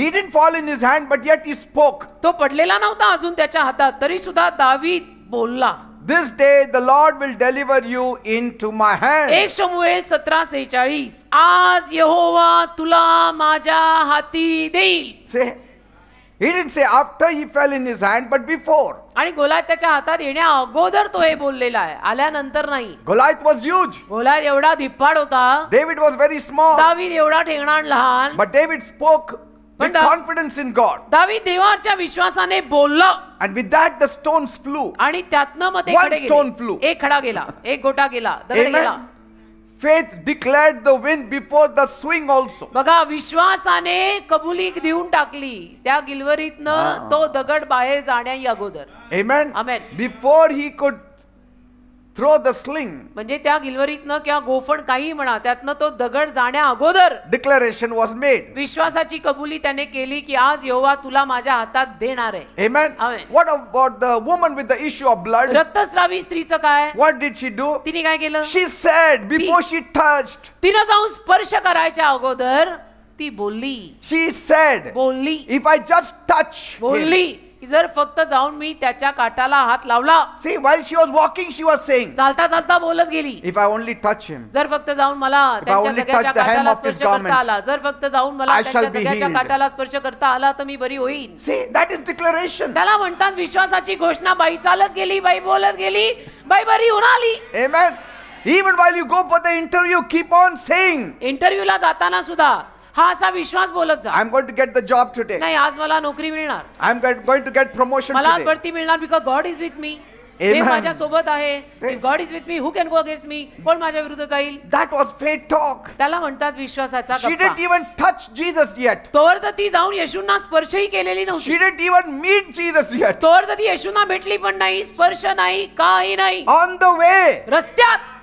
he didn't fall in his hand, but yet he spoke. तो पडलेला नव्हता अजून त्याच्या हातात, तरी सुद्धा दावीद बोलला. This day the Lord will deliver you into my hand. 1 शमूएल 17:46. आज यहोवा तुला माझ्या हाती देईल. See, he didn't say after he fell in his hand, but before. आणि गोलात त्याच्या हातात येण्या अगोदर तो हे बोललेला आहे, आल्यानंतर नाही. Goliath was huge. गोलात एवढा धिप्पाड होता, David was very small. दावीद एवढा ठेंगणाण लहान. But David spoke with But confidence in God. दावीद देवाच्या विश्वासाने बोलला And with that the stones flew. आणि त्यातनं मग ते One खडे stone गेले. flew. एक खडा गेला, एक गोटा गेला, दगड गेला. Amen. Faith declared the win before the swing also. बघा, विश्वासाने कबुली देऊन टाकली त्या गिलवरीतनं तो दगड बाहेर जाण्याही अगोदर. Amen. Amen. Before he could throw the sling, म्हणजे त्या गिलवरीतनं किंवा गोफण काही म्हणा, त्यातनं तो दगड जाण्या अगोदर declaration was made. विश्वासाची कबुली त्याने केली की आज यहोवा तुला माझ्या हातात देणार आहे. Amen. Amen. What about the woman with the issue of blood? रक्तस्रावी स्त्रीचं काय? What did she do? तिने काय केलं? She said before she touched, तिनं जाऊन स्पर्श करायच्या अगोदर ती बोलली. she said, बोलली if I just touch him. बोलली की जर फक्त जाऊन मी त्याच्या काठाला हात लावला. See, while she was walking, she was saying, चालता चालता बोलत गेली, if I only touch him, जर फक्त जाऊन मला त्यांच्या only जगाच्या touch the hem काठाला of his स्पर्श करता garment, आला, जर फक्त जाऊन मला I त्यांच्या shall be जगाच्या healed. काठाला स्पर्श करता आला तर मी बरी होईन. see, that is declaration. त्याला म्हणतात विश्वासाची घोषणा. बाई चालत गेली, बाई बोलत गेली, बाई बरी होऊन आली. Amen. Even while you go for the interview, keep on saying, इंटरव्ह्यूला जाताना सुद्धा हा असा विश्वास बोलत जा. I'm going to get the job today. नाही, आज मला नोकरी मिळणार, going to get promotion मला today. बढती मिळणार, because God is with me. Amen. हे माझ्या सोबत आहे. God is with me, who can go against me? कोण माझ्या विरुद्ध जाईल? That was faith talk. त्याला म्हणतात विश्वासाचा She गप्पा. didn't even touch Jesus yet. तोवर तर ती जाऊन येशूंना स्पर्शही केलेली नव्हती. She didn't even meet Jesus yet. तोवर तर ती येशूंना भेटली पण नाही, स्पर्श नाही, काही नाही. On the way, रस्त्यात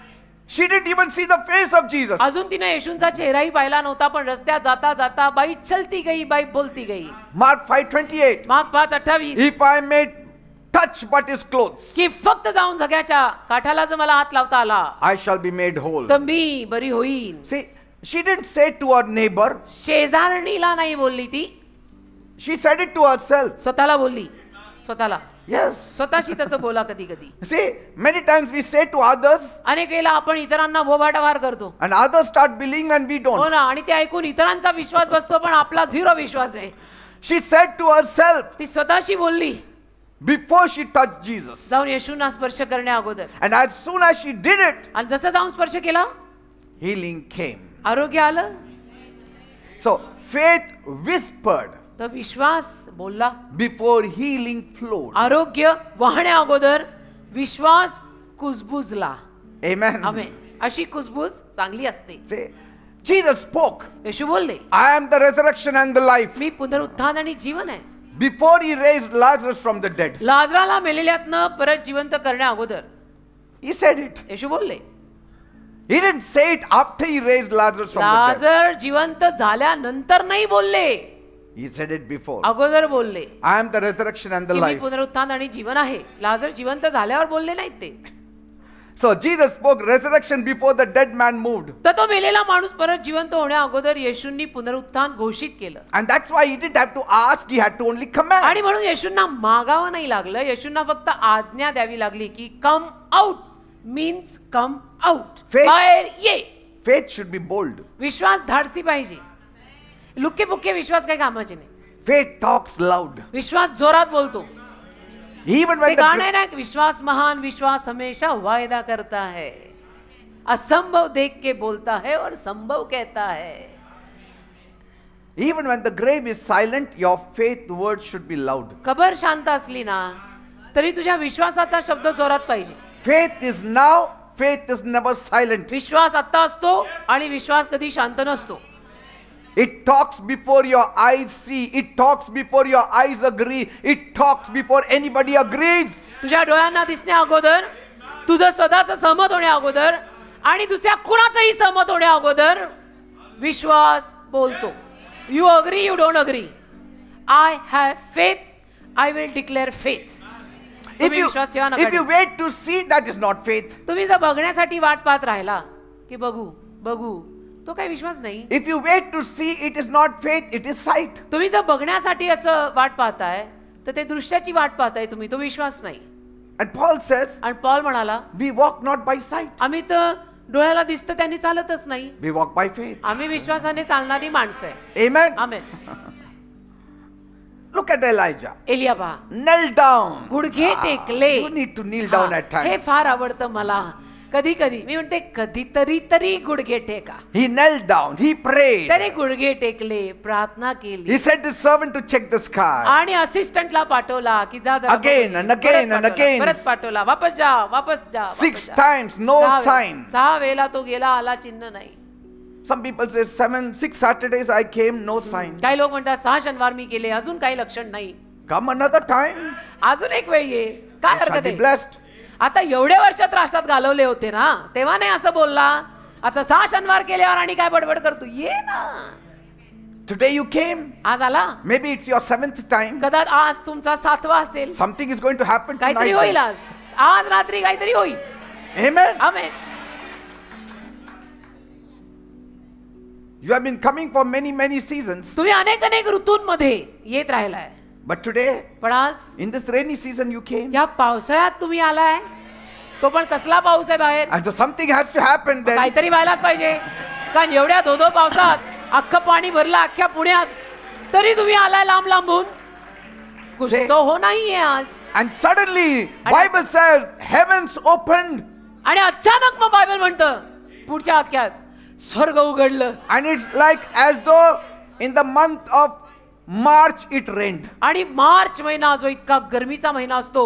she didn't even see the face of Jesus. अजून तिने येशूंचा चेहराही पाहिला नव्हता, पण रस्त्यात जाता जाता बाई चलती गई, बाई बोलती गई. Mark 5:28. Mark 5:28. If I may touch but his clothes, की फक्त जाऊन जगाच्या काठाला जर मला हात लावता आला I shall be made whole. तर मी बरी होईन. See, she didn't say to her neighbor, शेजारणीला नाही बोलली ती, she said it to herself. स्वतःला बोलली. स्वतःला, Yes. स्वतःशी तसं बोला कधी कधी. See, many times we say to others, अनेक वेळेला आपण इतरांना बोभाटावार करतो. and others start believing and we हो don't. ना, आणि ते ऐकून इतरांचा विश्वास बसतो पण आपला 0 विश्वास आहे. She said to herself ती स्वतःशी बोलली before she touched Jesus. जाऊन येशूंना स्पर्श करण्या अगोदर. And as soon as she did it, आणि जसं जाऊन स्पर्श केला, healing came. आरोग्य आलं. So faith whispered तर विश्वास बोलला. before healing flowed. आरोग्य वाहण्या अगोदर विश्वास कुजबुजला. Amen. आमेन. अशी कुजबुज चांगली असते. See, Jesus spoke, येशू बोलले, I am the resurrection and the life. मी पुनरुत्थान आणि जीवन आहे. Before he raised Lazarus from the dead, लाजराला मेलेल्यातनं परत जिवंत करण्या अगोदर he said it. येशू बोलले. He didn't say it after he raised Lazarus from the dead. लाजर जिवंत झाल्यानंतर नाही बोलले, He said it before. अगोदर बोलले I am the resurrection and the की मी life. पुनरुत्थान आणि जीवन आहे. लाजर जिवंत झाल्यावर बोलले नाहीत ते. So Jesus spoke resurrection before the dead man moved. तर तो मेलेला माणूस परत जिवंत होण्या अगोदर येशूंनी पुनरुत्थान घोषित केलं. And that's why he didn't have to ask, he had to only command. आणि म्हणून येशूंना मागावं नाही लागलं. येशूंना फक्त आज्ञा द्यावी लागली की come out means come out, Faith- बाहेर ये. Faith should be bold. विश्वास धाडसी पाहिजे. लुक्के पुक्के विश्वास काही कामाचे नाही. Faith talks loud. विश्वास जोरात बोलतो. Even ते when गाणं the आहे ना, विश्वास महान, विश्वास हमेशा वायदा करता है, असंभव देख के बोलता है और संभव कहता है. even when the grave is silent, your faith word should be loud. कबर शांत असली ना तरी तुझ्या विश्वासाचा शब्द जोरात पाहिजे. Faith is now, faith is never silent. विश्वास आता असतो आणि विश्वास कधी शांत नसतो. It talks before your eyes see. It talks before your eyes agree. It talks before anybody agrees. तुझ्या डोळ्यांना दिसण्या अगोदर, तुझं स्वतःचं सहमत होण्या अगोदर आणि दुसऱ्या कुणाचंही सहमत होण्या अगोदर विश्वास बोलतो. You agree, you don't agree. I have faith, I will declare faith. If you wait to see, that is not faith. तुम्ही जर बघण्यासाठी वाट पाहत राहिला की बघू बघू, तो काही विश्वास नाही. If you wait to see, it is not faith, it is sight. तुम्ही जर बघण्यासाठी असं वाट पाहताय तर ते दृश्याची वाट पाहताय तुम्ही, तो विश्वास नाही. And Paul says, आणि पॉल म्हणाला we walk not by sight, आम्ही तर डोळ्याला दिसतं त्यांनी चालतच नाही, we walk by faith. आम्ही विश्वासाने चालणारी माणसं आहे. Amen. Amen. Look at Elijah. Elia पहा, Knelt down. गुडघे टेकले. You need to kneel down at हे times. फार आवडतं मला. कधी कधी मी म्हणते कधीतरी तरी गुडघे टेका. He knelt down. He prayed. त्याने गुडघे टेकले, प्रार्थना केली. He sent his servant to check the sky. आणि असिस्टंटला पाठवला की जा जरा Again बघ. and again परत and पाठवला, again. परत पाठवला, वापस जा वापस जा. 6 times, no sign. 6 वेळेला तो गेला, आला चिन्ह नाही. Some people say 6 Saturdays I came, no sign. काही लोक म्हणतात 6 शनिवार मी गेले, अजून काही लक्षण नाही. Come another time. अजून एक वेळ ये, काय You shall हरकत be आहे. blessed. आता एवढे वर्ष त्रासात घालवले होते ना, तेव्हा नाही असं बोलला. आता 6 शनिवार केल्यावर आणि काय बडबड करतो, ये ना. Today you came. आज आला, Maybe it's your 7th time. कदाचित आज तुमचा 7वा असेल. Something is going to happen काहीतरी होईल tonight. आज रात्री काहीतरी होईल. Amen. Amen. You have been coming for many seasons. तुम्ही अनेक ऋतूंमध्ये येत राहिलाय, But today, पण आज in this rainy season you came. या पावसाळ्यात तुम्ही आलाय. तो पण कसला पाऊस आहे बाहेर, And so something has to happen then. काहीतरी व्हायलाच पाहिजे. कारण एवढ्या धोधो पावसात अख्खं पाणी भरलं अख्ख्या पुण्यात, तरी तुम्ही आलाय लांब लांबून. कुछ तो हो नाहीये आज. And suddenly, Bible says, heavens opened. आणि अचानक मग बायबल म्हणतं पुढच्या वाक्यात स्वर्ग उघडलं. And it's like as though in the month of March it rained. आणि मार्च महिना जो इतका गरमीचा महिना असतो,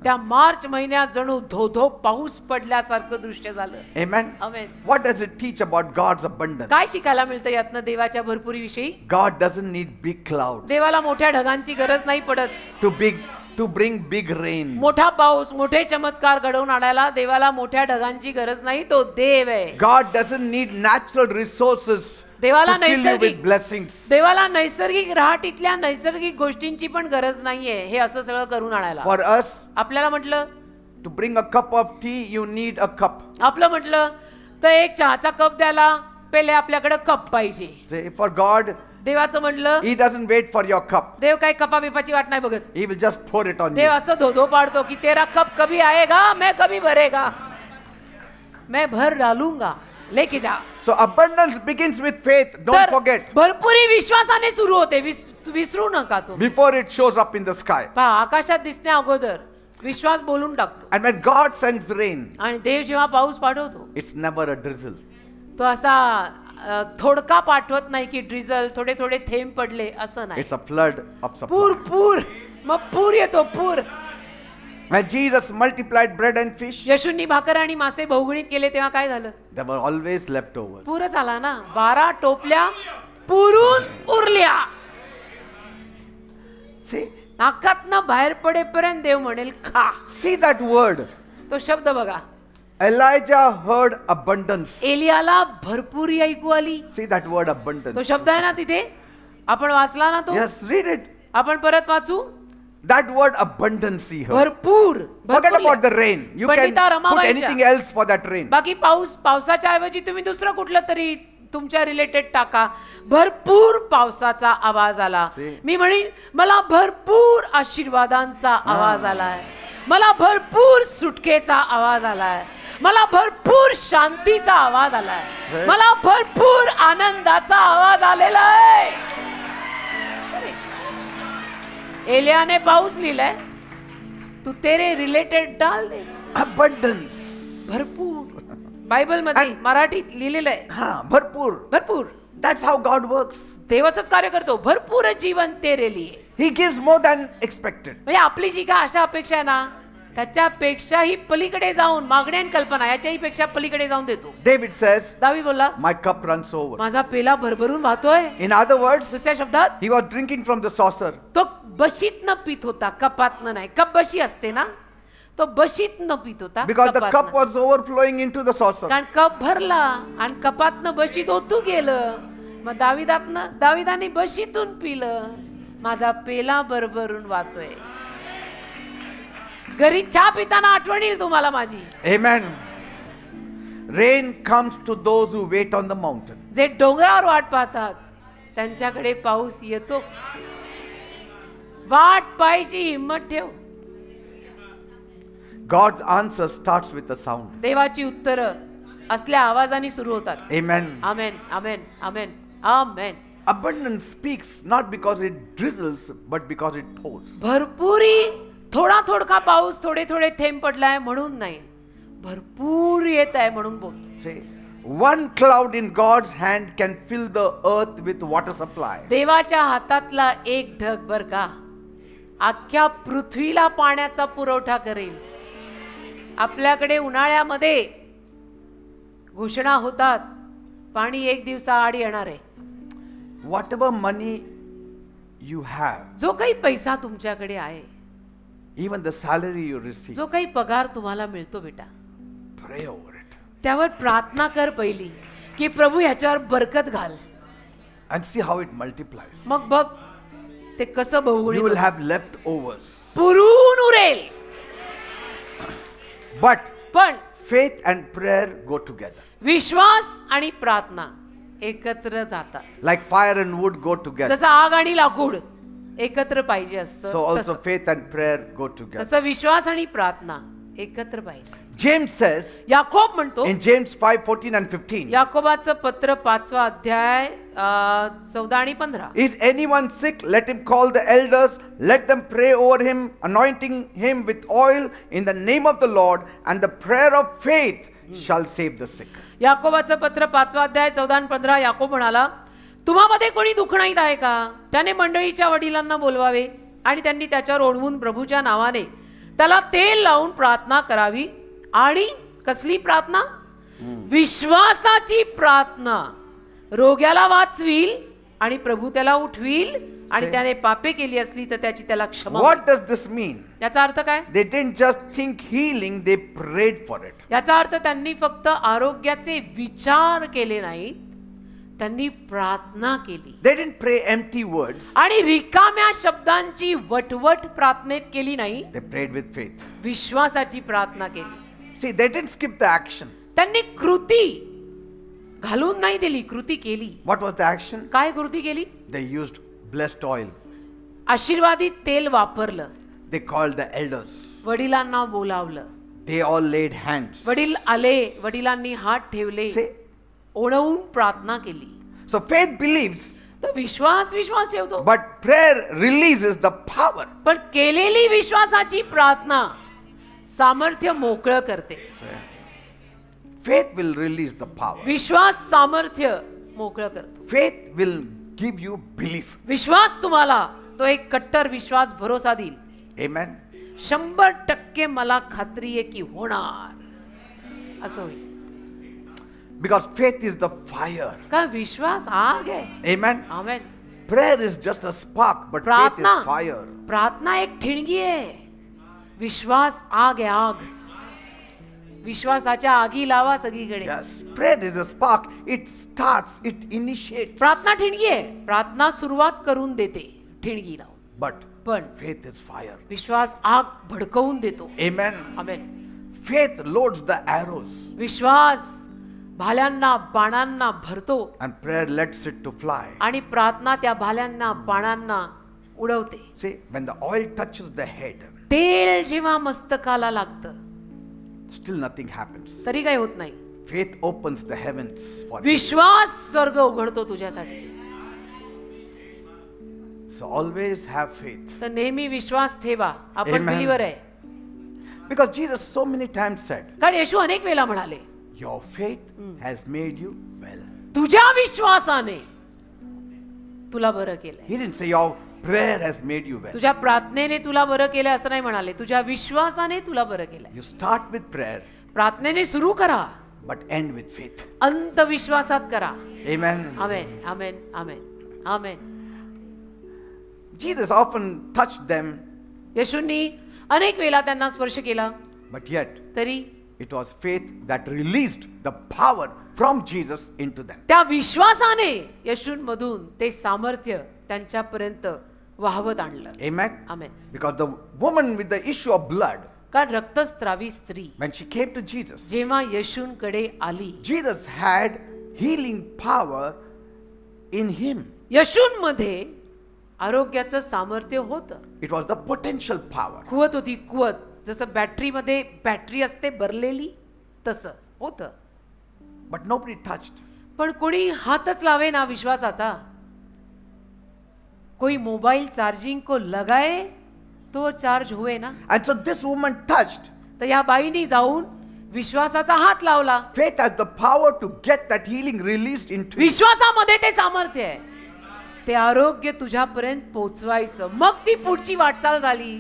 त्या मार्च महिन्यात जणू धोधो पाऊस पडल्यासारखं दृश्य झालं. Amen. Amen. What does it teach about God's abundance? काय शिकायला मिळतं यातनं देवाच्या भरपुरीविषयी? God doesn't need big clouds देवाला मोठ्या ढगांची गरज नाही पडत. to bring big rain. मोठा पाऊस, मोठे चमत्कार घडवून आणायला देवाला मोठ्या ढगांची गरज नाही. तो देव आहे. God doesn't need natural resources देवाला to fill you with नैसर्गिक blessings. देवाला नैसर्गिक रहाटीतल्या नैसर्गिक गोष्टींची पण गरज नाहीये हे असं सगळं करून आणायला. For us, आपल्याला म्हटलं to bring a cup of tea, you need a cup. आपलं म्हटलं तर एक चहाचा कप द्यायला पहिले आपल्याकडे कप पाहिजे. Say, for God, देवाचं म्हटलं He doesn't wait for your cup. देव काही कपा बिपाची वाट नाही बघत. He will just pour it on Dev you. असं धोधो पाडतो की तेरा कप कभी आएगा, मैं कभी भरेगा, मैं भर डालूंगा, लेके जा. So abundance begins with faith. Don't तर forget. भरपुरी विश्वासाने सुरू होते. विसरू नका तो. Before it shows up in the sky. पहा, आकाशात दिसण्या अगोदर विश्वास बोलून टाकतो. And when God sends rain, आणि देव जेव्हा पाऊस पाठवतो, it's never a drizzle. तो असा थोडका पाठवत नाही की ड्रिझल थोडे थोडे थेंब पडले असं नाही. It's a flood of पूर supply. पूर मग पूर येतो पूर. When Jesus multiplied bread and fish, येशूंनी भाकर आणि मासे बहुगुणित केले तेव्हा काय झालं? there were always leftovers. पूरच आला ना. 12 टोपल्या पुरून उरल्या. See, नाकातनं बाहेर पडेपर्यंत देव म्हणेल खा. see that word. तो शब्द बघा. Elijah heard abundance. एलियाला भरपूर ऐकू आली. See that word abundance. तो शब्द आहे ना तिथे, आपण वाचला ना तो. Yes, read it. आपण परत वाचू. That word abundance he heard. भरपूर. Forget about the rain. You can Pandita put रमाबाईच्या. anything else for that rain. बाकी पावसाच्या ऐवजी तुम्ही दुसरं कुठलं तरी तुमच्या रिलेटेड टाका. भरपूर पावसाचा आवाज आला. मी म्हणेन मला भरपूर आशीर्वादांचा आवाज आलाय. मला भरपूर सुटकेचा आवाज आलाय. मला भरपूर शांतीचा आवाज आलाय. मला भरपूर आनंदाचा आवाज आलेला आहे. एलियाने पाऊस लिहिलाय, तू तेरे रिलेटेड डाल दे. Abundance. भरपूर. बायबल मध्ये मराठीत लिहिलेलं आहे. भरपूर. भरपूर. That's how God works. देवाचंच कार्य करतो. भरपूर जीवन तेरे लिए. He gives more than expected. म्हणजे आपली जी काय आशा अपेक्षा आहे ना, त्याच्यापेक्षाही पलीकडे जाऊन मागण्या आणि कल्पना याच्याही पेक्षा पलीकडे जाऊन देतो. David says, दावीद बोलला, my cup runs over. माझा पेला भरभरून वाहतोय. In other words, दुसऱ्या शब्दात he was drinking from the saucer. तो बशीतनं पित होता, कपातनं नाही. कप बशी असते ना, तो बशीत न पित होता, because the cup कपातनं. was overflowing into the saucer. कारण कप भरला आणि कपातनं बशीत ओतू गेलं. मग दाविदाने बशीतून पिलं. माझा पेला भरभरून वाहतोय. घरी चहा पिताना आठवण येईल तुम्हाला माझी. Amen. Rain comes to those who wait on the mountain. जे डोंगरावर वाट पाहतात त्यांच्याकडे पाऊस येतो. वाट पाहायची हिम्मत ठेव. God's answer starts with a sound. देवाची उत्तरं असल्या आवाजाने सुरू होतात. Amen. Amen, amen, amen, amen. Abundance speaks not because it drizzles, but because it pours. भरपुरी थोडा थोडका पाऊस, थोडे थोडे थेंब पडलाय म्हणून नाही, भरपूर येत आहे म्हणून बोलतो. Say, one cloud in God's hand can fill the earth with water supply. देवाच्या हातातला एक ढग बर का अख्ख्या पृथ्वीला पाण्याचा पुरवठा करेल. आपल्याकडे उन्हाळ्यामध्ये घोषणा होतात पाणी एक दिवसाआड येणार आहे. Whatever money you have, जो काही पैसा तुमच्याकडे आहे, even the salary you receive, जो काही पगार तुम्हाला मिळतो बेटा, pray over it त्यावर प्रार्थना कर पहिली की प्रभू ह्याच्यावर बरकत घाल. and see how it multiplies. मग बघ ते कसं You will बहुगुणित have leftovers. पुरून उरेल. But पण faith and prayer go together. विश्वास आणि प्रार्थना एकत्र जातात. Like fire and wood go together. जसं आग आणि लाकूड एकत्र पाहिजे असतं, So also तसं- faith and prayer go together. तसं विश्वास आणि प्रार्थना एकत्र पाहिजे. James says याकोब म्हणतो, in James 5:14 and 15, याकोबाचं पत्र 5वा अध्याय 14 आणि 15. is anyone sick? Let him call the elders. Let them pray over him, anointing him with oil in the name of the Lord, and the prayer of faith shall save the sick. याकोबाचं पत्र 5वा अध्याय 14 आणि 15. याकोब म्हणाला, तुम्हामध्ये कोणी दुखणाईत आहे का? त्याने मंडळीच्या वडिलांना बोलवावे आणि त्यांनी त्याच्यावर ओढवून प्रभूच्या नावाने त्याला तेल लावून प्रार्थना करावी. आणि कसली प्रार्थना? विश्वासाची प्रार्थना रोग्याला वाचवील आणि प्रभू त्याला उठवील आणि त्याने पापे केली असली तर त्याची त्याला क्षमा. What does this mean? याचा अर्थ काय? They didn't just think healing, they prayed for it. याचा अर्थ त्यांनी फक्त आरोग्याचे विचार केले नाहीत, त्यांनी प्रार्थना केली. They didn't pray empty words. आणि रिकाम्या शब्दांची वटवट प्रार्थनेत केली नाही, They prayed with faith. विश्वासाची प्रार्थना केली. See, they didn't skip the action. त्यांनी कृती घालून नाही दिली, कृती केली. What was the action? काय कृती केली? They used blessed oil. आशीर्वादित तेल वापरलं. They called the elders. वडिलांना बोलावलं. They all laid hands. वडील आले, वडिलांनी हात ठेवले, See, ओढवून प्रार्थना केली. so faith believes, तर विश्वास ठेवतो, but prayer releases the power. पण केलेली विश्वासाची प्रार्थना सामर्थ्य मोकळं करते. Faith will release the power. विश्वास सामर्थ्य मोकळं करतो. Faith will give you belief. विश्वास तुम्हाला तो एक कट्टर विश्वास भरोसा देईल. Amen. 100% मला खात्री आहे की होणार असं होईल. Because faith is the fire. का विश्वास आग आहे. Amen. Amen. Prayer is just a spark, but faith प्रार्थना is fire. प्रार्थना एक ठिणगी आहे, विश्वास आग आहे. आग विश्वासाच्या आगी लावा सगळीकडे. Yes. Prayer is a spark. It starts, it initiates. प्रार्थना ठिणगी आहे, प्रार्थना सुरुवात करून देते ठिणगी लावून. But पण faith is fire. विश्वास आग भडकवून देतो. Amen. Amen. Faith loads the arrows. विश्वास भाल्यांना बाणांना भरतो And prayer lets it to fly. आणि प्रार्थना त्या भाल्यांना बाणांना उडवते. See, when the oil touches the head, तेल जेव्हा मस्तकाला लागतं still nothing happens. तरी काही होत नाही. Faith opens the heavens for you. विश्वास स्वर्ग उघडतो तुझ्यासाठी. So always have faith. तर नेहमी विश्वास ठेवा. आपण Amen. बिलीवर आहे. Because Jesus so many times said, कारण येशू अनेक वेळा म्हणाले, your faith has made you well. तुझ्या विश्वासाने तुला बरं केलंय. He didn't say your prayer has made you well. तुझ्या प्रार्थनेने तुला बरं केलं असं नाही म्हणाले, तुझ्या विश्वासाने तुला बरं केलंय. You start with prayer, प्रार्थनेने सुरू करा, but end with faith. अंत विश्वासात करा. Amen. आमेन, आमेन, आमेन, आमेन. Jesus often touched them येशूंनी अनेक वेळा त्यांना स्पर्श केला. But yet, तरी it was faith that released the power from Jesus into them. त्या विश्वासाने येशूंमधून ते सामर्थ्य त्यांच्यापर्यंत वाहवत आणलं. Amen? Amen. Because the woman with the issue of blood, कारण रक्तस्रावी स्त्री when she came to Jesus, जेव्हा येशूंकडे आली, Jesus had healing power in him. येशूंमध्ये आरोग्याचं सामर्थ्य होतं. It was the potential power. कुवत होती, कुवत. जसं बॅटरीमध्ये बॅटरी असते भरलेली तसं होतं. But nobody touched. पण कोणी हातच लावे ना विश्वासाचा. कोई मोबाईल चार्जिंग को लगाए तो चार्ज हुए ना. And so this woman touched. तर या बाईनी जाऊन विश्वासाचा हात लावला. Faith has the power to get that healing released into you. विश्वासामध्ये ते सामर्थ्य आहे. ते आरोग्य तुझ्यापर्यंत पोहोचवायचं. मग ती पुढची वाटचाल झाली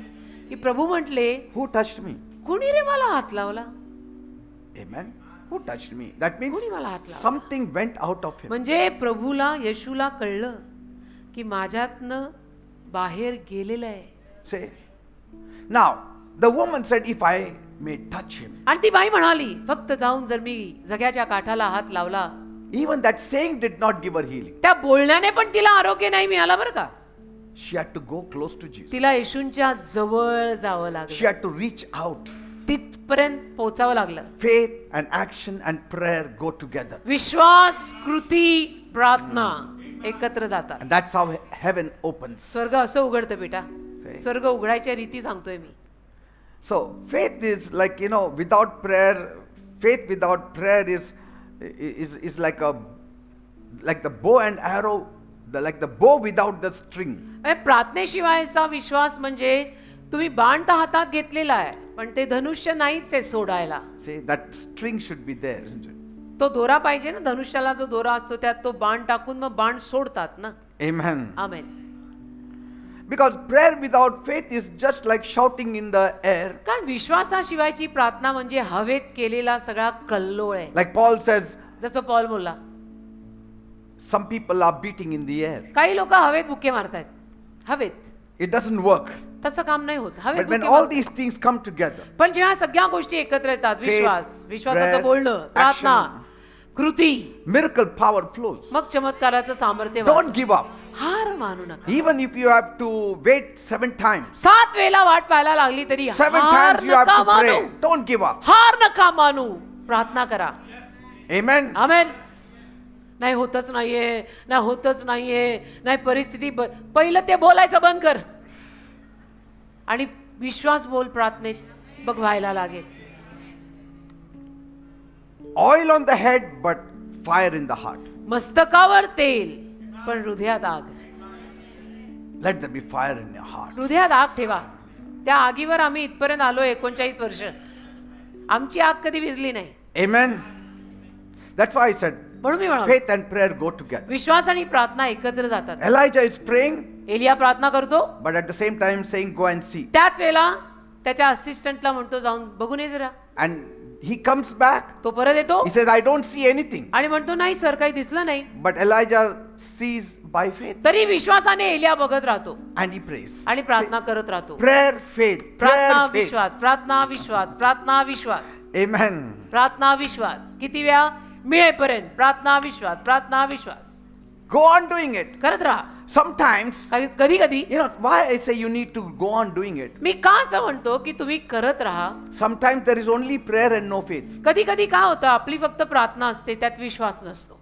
की प्रभू म्हटले, Who touched me? कुणी रे मला हात लावला. Amen. Who touched me? That means कुणी मला हात लावला. something went out of him. म्हणजे प्रभूला येशूला कळलं की माझ्यातनं बाहेर गेलेलं आहे. Say. Now, the woman said, if I may touch him. आणि ती बाई म्हणाली, फक्त जाऊन जर मी जग्याच्या काठाला हात लावला. Even that saying did not give her healing. त्या बोलण्याने पण तिला आरोग्य नाही मिळालं बरं का. She had to go close to Jesus. तिला येशूंच्या जवळ जावं She लागलं. had to reach out. तिथपर्यंत पोहोचावं लागलं. Faith and action and prayer go together. विश्वास, कृती, प्रार्थना एकत्र जातात. And that's how heaven opens. स्वर्ग असं उघडतं बेटा. स्वर्ग उघडायच्या रीती सांगतोय मी. So faith is like, without prayer, faith without prayer is like the bow and arrow, like the bow without the string. प्रार्थनेशिवायचा विश्वास म्हणजे तुम्ही बाण तर हातात घेतलेला आहे पण ते धनुष्य नाहीच आहे सोडायला. See, that string should be there, isn't it? तो दोरा पाहिजे ना. धनुष्याला जो दोरा असतो त्यात तो बाण टाकून मग बाण सोडतात ना. Amen. Amen. Because prayer without faith is just like shouting in the air. कारण विश्वासाशिवायची प्रार्थना म्हणजे हवेत केलेला सगळा कल्लोळ आहे. Like Paul says, जसं पॉल बोलला, some people are beating in the air. काही लोक हवेत बुके मारतायत. हवेत. It doesn't work. तसं काम नाही होत. हवेत But when बुके all मारतात. these things come together, पण जेव्हा सगळ्या गोष्टी एकत्र येतात, विश्वास, विश्वासाचं prayer, बोलणं, प्रार्थना, कृती, miracle power flows. मग चमत्काराचं सामर्थ्य Don't वाढतं. give up. हार मानू नका. Even if you have to wait 7 times, 7 वेळा वाट पाहायला लागली तरी 7 हार times you have नका to मानू. pray. Don't give up. हार नका मानू. प्रार्थना करा. Amen. आमेन. नाही होतच नाहीये, नाही होतच नाहीये, नाही परिस्थिती पहिलं ते बोलायचं बंद कर आणि विश्वास बोल. प्रार्थनेत बघ व्हायला लागेल. Oil on the head, but fire in the heart. मस्तकावर तेल पण हृदयात आग. Let there be fire in your heart. हृदयात आग ठेवा. त्या आगीवर आम्ही इथपर्यंत आलो 39 वर्ष. आमची आग कधी विझली नाही. Amen. That's why I said, म्हणून मी म्हणालो faith and prayer go together. विश्वास आणि प्रार्थना एकत्र जातात. Elijah is praying, एलिया प्रार्थना करतो, but at the same time saying, go and see. त्याच वेळेला त्याच्या असिस्टंटला म्हणतो जाऊन बघून ये जरा. And he comes back. तो परत येतो He says, I don't see anything. आणि म्हणतो नाही सर काही दिसलं नाही. But Elijah sees by faith. तरी विश्वासाने एलिया बघत राहतो And he prays. आणि प्रार्थना करत राहतो. Prayer, faith. प्रार्थना Prayer, faith. विश्वास, प्रार्थना विश्वास, प्रार्थना विश्वास, Amen. प्रार्थना विश्वास. किती वेळा मिळेपर्यंत प्रार्थना विश्वास, प्रार्थना विश्वास Go on doing it. करत राहा. Sometimes, कधी कधी why I say you need to go on doing it. मी का असं म्हणतो की तुम्ही करत राहा. Sometimes there is only prayer and no faith. कधी कधी काय होतं आपली फक्त प्रार्थना असते त्यात विश्वास नसतो.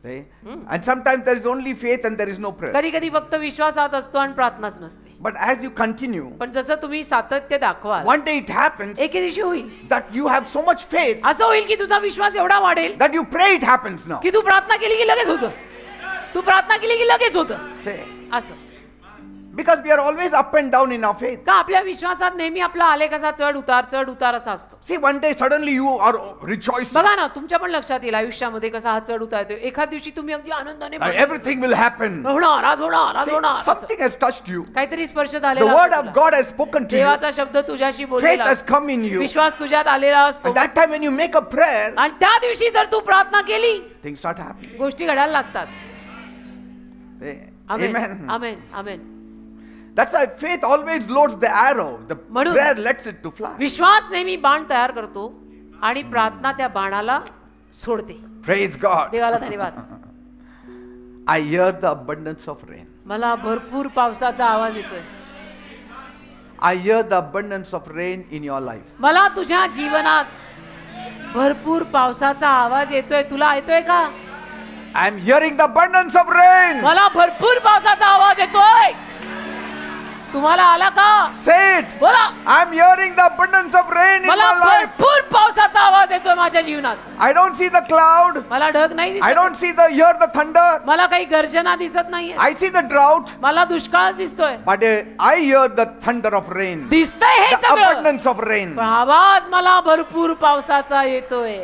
See? And sometimes there is only faith and there is no prayer. कधी कधी फक्त विश्वासात असतो आणि प्रार्थनाच नसते. But as you continue, पण जसं तुम्ही सातत्य दाखवाल one day it happens एके दिवशी होईल. that you have so much faith असं होईल की तुझा विश्वास एवढा वाढेल that you pray it happens now. की तू प्रार्थना केली की लगेच होतं. तू प्रार्थना केली की लगेच होतं. See? असं Because we are always up and down in our faith. का आपल्या विश्वासात नेहमी आपला आलेख असा चढ उतार असा असतो. See, one day suddenly you are rejoicing. बघा ना तुमच्या पण लक्षात येईल आयुष्यामध्ये कसा हा चढ उतार येतो. एखाद दिवशी तुम्ही अगदी आनंदाने Everything will happen. होणार आज होणार आज See, होणार असं. something has touched you. काहीतरी स्पर्श The झालेला word असतो of तुला. God has spoken to you. देवाचा शब्द तुझ्याशी Faith बोललेला has come in you. विश्वास तुझ्यात आलेला असतो. And that time when you make a prayer, आणि त्या दिवशी जर तू प्रार्थना केली things start happening. गोष्टी घडायला लागतात. See? Amen Amen. Amen amen. That's why faith always loads the arrow. The म्हणून prayer lets it to fly. विश्वास नेहमी बाण तयार करतो आणि प्रार्थना त्या बाणाला सोडते. Praise God. देवाला धन्यवाद. I hear the abundance of rain. मला भरपूर पावसाचा आवाज येतोय. I hear the abundance of rain in your life. मला तुझ्या जीवनात भरपूर पावसाचा आवाज येतोय. तुला येतोय का? I am hearing the abundance of rain. मला भरपूर पावसाचा आवाज येतोय. तुम्हाला आला का? Say it. बोला. I am hearing the abundance of rain in मला my life. भरपूर पावसाचा आवाज येतोय माझ्या जीवनात. I don't see the cloud. मला ढग नाही I दिसत. don't see hear the thunder. मला काही गर्जना दिसत नाहीये. I see the drought. मला दुष्काळ दिसतोय. But I hear the thunder of rain. दिसतंय हे The सगळं. abundance of rain. पण आवाज मला भरपूर पावसाचा येतोय.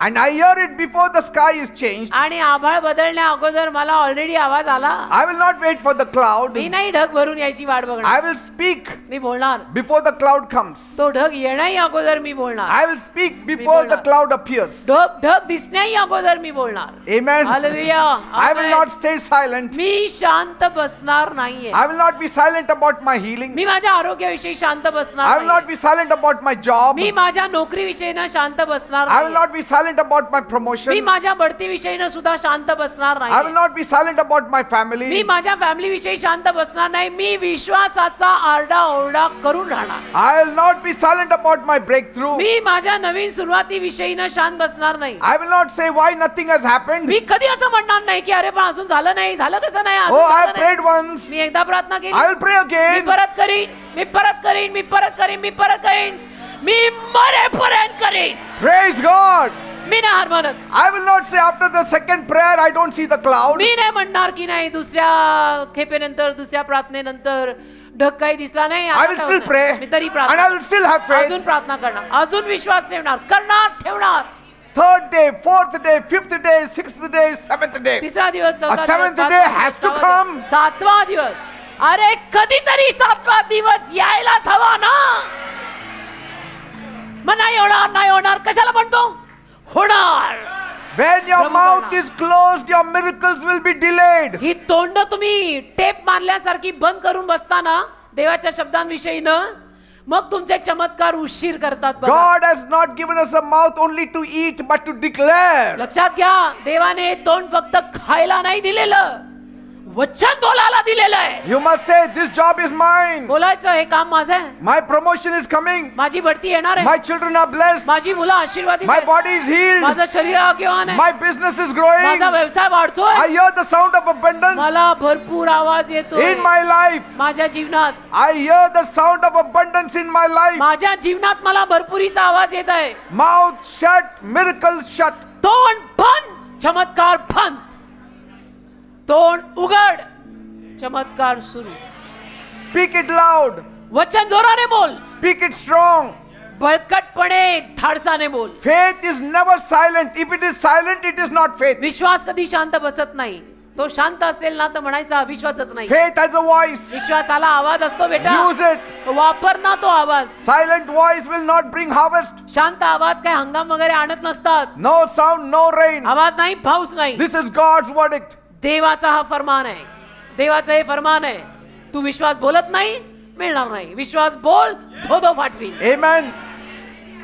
And I hear it before the sky is changed. आणि आभाळ बदलण्या अगोदर मला ऑलरेडी आवाज आला. I will not wait for the cloud. मी नाही ढग भरून यायची वाट बघणार. I will speak मी बोलणार. before the cloud comes. तो ढग येण्याही अगोदर मी बोलणार. I will speak before the cloud appears. ढग दिसण्याही अगोदर मी बोलणार. Amen. Hallelujah. I will not stay silent. मी शांत बसणार नाहीये. I will not be silent about my healing. मी माझ्या आरोग्याविषयी शांत I बसणार will not नाही. be silent about my job. मी माझ्या नोकरीविषयी ना शांत बसणार I will नाही. not be silent about my promotion. मी माझ्या बढतीविषयी ना सुद्धा शांत बसणार I will नाही. not be silent about my me family. माझ्या फॅमिली विषयी शांत बसणार नाही. मी विश्वासाचा आरडा ओरडा करून राहणार. I will not be silent about my breakthrough. मी माझ्या नवीन सुरुवातीविषयी ना शांत बसणार नाही. I will not say why nothing has happened. मी कधी असं म्हणणार नाही की अरे पण अजून झालं नाही, झालं कसं नाही, अजून Oh, I झालं have नाही. prayed once. मी एकदा प्रार्थना I केली. will pray me again. परत करीन, मी परत करीन, मी परत करीन, मी परत करीन, मी मरेपर्यंत करीन. Praise God. मी नाही हार मानत. I will not say after the second prayer I don't see the cloud. मी नाही म्हणणार की नाही दुसऱ्या खेपेनंतर दुसऱ्या प्रार्थनेनंतर ढग काही दिसला नाही. I आता will काय still होत pray नाही. मी तरी and प्रार्थना I will still have faith. अजून प्रार्थना करणार, अजून विश्वास ठेवणार, करणार, ठेवणार. Third day, fourth day, fifth day, sixth day, seventh day. तिसरा दिवस, चौथा seventh दिवस, day पाचवा has दिवस, to सहावा come. दिवस, सातवा दिवस. अरे कधीतरी सातवा दिवस यायलाच हवा ना. मग नाही होणार, नाही होणार, कशाला म्हणतो? होणार. When your प्रभू mouth करणार. is closed, your miracles will be delayed. ही तोंड तुम्ही टेप मारल्यासारखी बंद करून बसताना देवाच्या शब्दांविषयी न मग तुमचे चमत्कार उशीर करतात बघा. God has not given us a mouth only to eat but to declare. लक्षात घ्या, देवाने तोंड फक्त खायला नाही दिलेलं, वचन बोलायला दिलेलं आहे. You must say, this job is mine. बोलायचं हे काम माझं आहे. My promotion is coming. माझी बढती येणार आहे. My children are blessed. माझी मुलं आशीर्वादित My आहेत. body is healed. माझं शरीर आरोग्यवान आहे. My business is growing. माझा व्यवसाय वाढतोय. I hear the sound of abundance मला भरपूर आवाज येतो in my life. माझ्या जीवनात. I hear the sound of abundance in my life. माझ्या जीवनात मला भरपुरीचा आवाज येत आहे. Mouth shut, miracles shut. तोंड बंद, चमत्कार बंद. तोंड उघड, चमत्कार सुरू. Speak it loud. वचन जोराने बोल, Speak it strong. बळकटपणे धाडसाने बोल. Faith is never silent. If it is silent, it is not faith. विश्वास कधी शांत बसत नाही. तो शांत असेल ना तर म्हणायचा विश्वासच नाही. Faith has a voice. विश्वासाला आवाज असतो बेटा. Use it. वापर ना तो आवाज. Silent voice will not bring harvest. शांत आवाज काय हंगाम वगैरे आणत नसतात. No sound, no rain. आवाज नाही, पाऊस नाही. This is God's verdict. देवाचा हा फरमान आहे. देवाचं हे फरमान आहे. तू विश्वास बोलत नाही, मिळणार नाही. विश्वास बोल, धो फाटवी. Amen.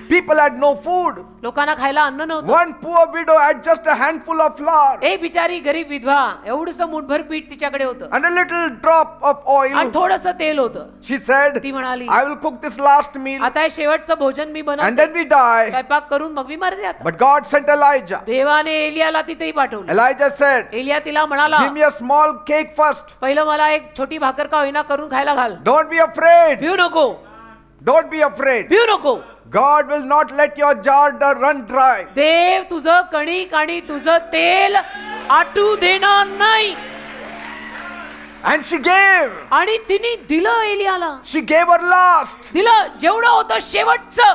People had no food. लोकांना खायला अन्न नव्हतं. One poor widow had just a handful of flour एक बिचारी गरीब विधवा, एवढंसं मुठभर पीठ तिच्याकडे होतं and a little drop of आणि oil. थोडंसं तेल होतं. She said, ती म्हणाली, I will cook this last meal आता हे शेवटचं भोजन मी and बनवते, then we die. स्वयंपाक करून मग मी मरते आता. But God sent Elijah. देवाने एलियाला तिथेही पाठवलं. Elijah said, एलिया तिला म्हणाला, give me a small cake first. पहिलं मला एक छोटी भाकर का होईना करून खायला घाल. Don't be afraid. भिऊ नको, Don't be afraid. भिऊ नको. God will not let your jar run dry. देव तुझं कणिक आणि तुझं तेल आटू देणार नाही. And she gave. आणि तिने दिलं एलियाला. She gave her last. दिलं जेवढं होतं शेवटचं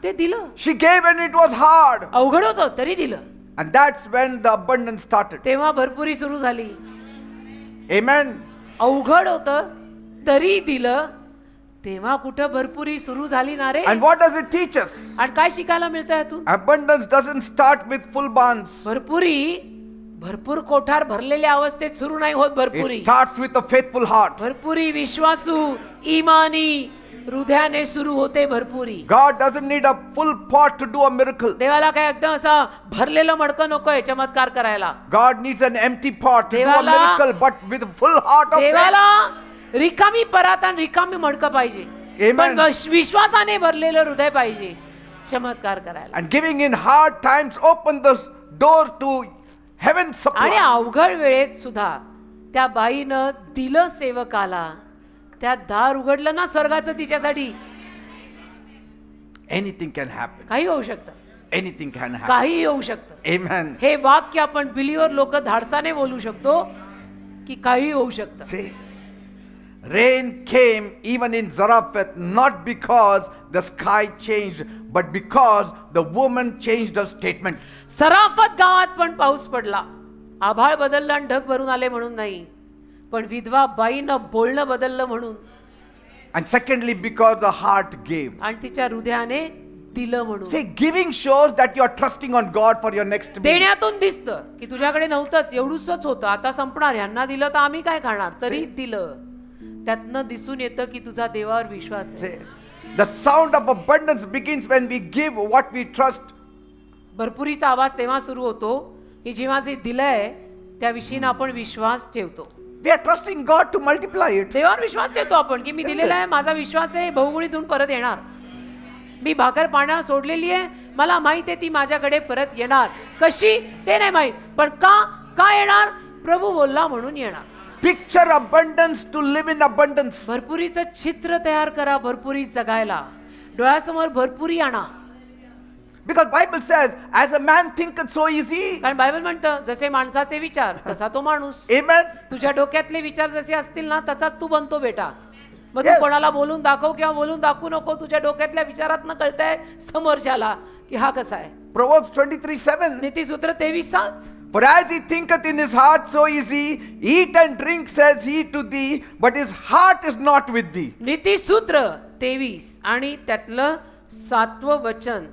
ते दिलं. She gave and it was hard. अवघड होतं तरी दिलं. And that's when the abundance started. तेव्हा भरपुरी सुरू झाली. Amen. अवघड होतं तरी दिलं, तेव्हा कुठं भरपुरी सुरू झाली ना रे. And what does it teach us? आणि काय शिकायला मिळतं यातून? Abundance doesn't start with full barns. भरपुरी भरपूर कोठार भरलेल्या अवस्थेत सुरू नाही होत. भरपुरी It starts with a faithful heart. भरपुरी विश्वासू इमानी हृदयाने सुरू होते. भरपुरी God doesn't need a full pot to do a miracle. देवाला काय एकदम असा भरलेलं मडकं नकोय चमत्कार करायला. God needs an empty pot to do a देवाला- miracle, but with a full heart of faith. देवाला रिकामी परात आणि रिकामी मडकं पाहिजे. Amen. पण विश्वासाने भरलेलं हृदय पाहिजे चमत्कार करायला. And giving in hard times open the door to heaven's आणि supply. अवघड वेळेत सुद्धा त्या बाईनं दिलं सेवकाला. त्या दार उघडलं ना स्वर्गाचं तिच्यासाठी. Anything can happen. काही होऊ शकतं. Anything can happen. काही होऊ शकतं. Amen. हे वाक्य आपण बिलीवर लोक धाडसाने बोलू शकतो की काही होऊ शकतं. See, rain came even in Zarephath not because the sky changed, but because the woman changed her statement. सराफत गावात पण पाऊस पडला. आभाळ बदललं आणि ढग भरून आले म्हणून नाही, पण विधवा बाईनं बोलणं बदललं म्हणून. And secondly, because the heart gave. आणि तिच्या हृदयाने दिलं म्हणून. See, giving shows that you are trusting on God for your next meal. देण्यातून दिसतं की तुझ्याकडे नव्हतंच, एवढूच होतं, आता संपणार, यांना दिलं तर आम्ही काय खाणार, तरी दिलं. त्यातनं दिसून येतं की तुझा देवावर विश्वास आहे. See, the sound of abundance begins when we give what we trust. भरपुरीचा आवाज तेव्हा सुरू होतो की जेव्हा जे दिलंय त्याविषयी आपण विश्वास ठेवतो. We are trusting God to multiply it. देवावर विश्वास ठेवतो आपण की मी दिलेला आहे, माझा विश्वास आहे बहुगुणितून परत येणार. मी भाकर पाण्यावर सोडलेली आहे, मला माहित आहे ती माझ्याकडे परत येणार. कशी ते नाही माहित, पण का येणार, प्रभू बोलला म्हणून येणार. Picture abundance to live in abundance. भरपुरीचं चित्र तयार करा, भरपुरी जगायला. डोळ्यासमोर भरपुरी आणा. Because Bible says, as a man thinketh so is he. कारण बायबल म्हणतं जसे माणसाचे विचार तसा तो माणूस. Amen. तुझ्या डोक्यातले विचार जसे असतील ना तसाच तू बनतो बेटा. मग तू Yes. कोणाला बोलून दाखव किंवा बोलून दाखवू नको, तुझ्या डोक्यातल्या विचारात न कळतंय समोरच्याला की हा कसा आहे. Proverbs 23:7. नीतिसूत्र 23:7. For as he thinketh in his heart, so is he. Eat and drink, says he to thee, but his heart is not with thee. नीतिसूत्र 23 आणि त्यातलं 7वं वचन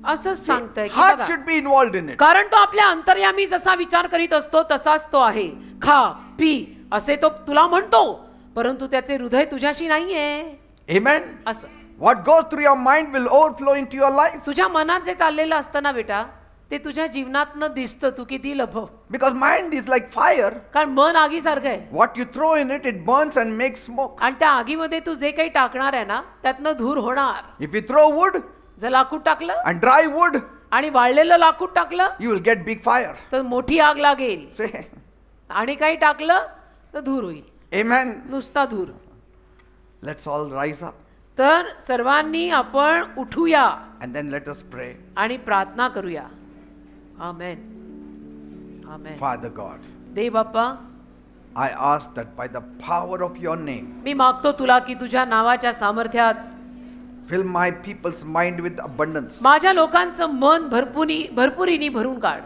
असं सांगतंय की Heart बघा, should be involved in it. कारण तो आपल्या अंतर्यामी जसा विचार करीत असतो तसाच तो आहे. खा पी असे तो तुला म्हणतो, परंतु त्याचे हृदय तुझ्याशी नाहीये. Amen. असं What goes through your mind will overflow into your life. तुझ्या मनात जे चाललेलं असतं ना बेटा, ते तुझ्या जीवनातनं दिसतं. तू किती लभव, Because mind is like fire. कारण मन आगीसारखं आहे. What you throw in it, it burns and makes smoke. आणि त्या आगीमध्ये तू जे काही टाकणार आहे ना त्यातनं धूर होणार. If you throw wood जर लाकूड टाकलं and dry wood, आणि वाळलेलं लाकूड टाकलं you will get big fire. तर मोठी आग लागेल. Say, आणि काही टाकलं तर धूर होईल, Amen. नुसता धूर. Let's all rise up तर सर्वांनी आपण उठूया and then let us pray. आणि प्रार्थना करूया. आमेन आमेन. Father God, Dev Bappa, I ask that by the power of your name, मी मागतो तुला की तुझ्या नावाच्या सामर्थ्यात fill my people's mind with abundance. माझ्या लोकांचं मन भरपुरीने भरून काढ.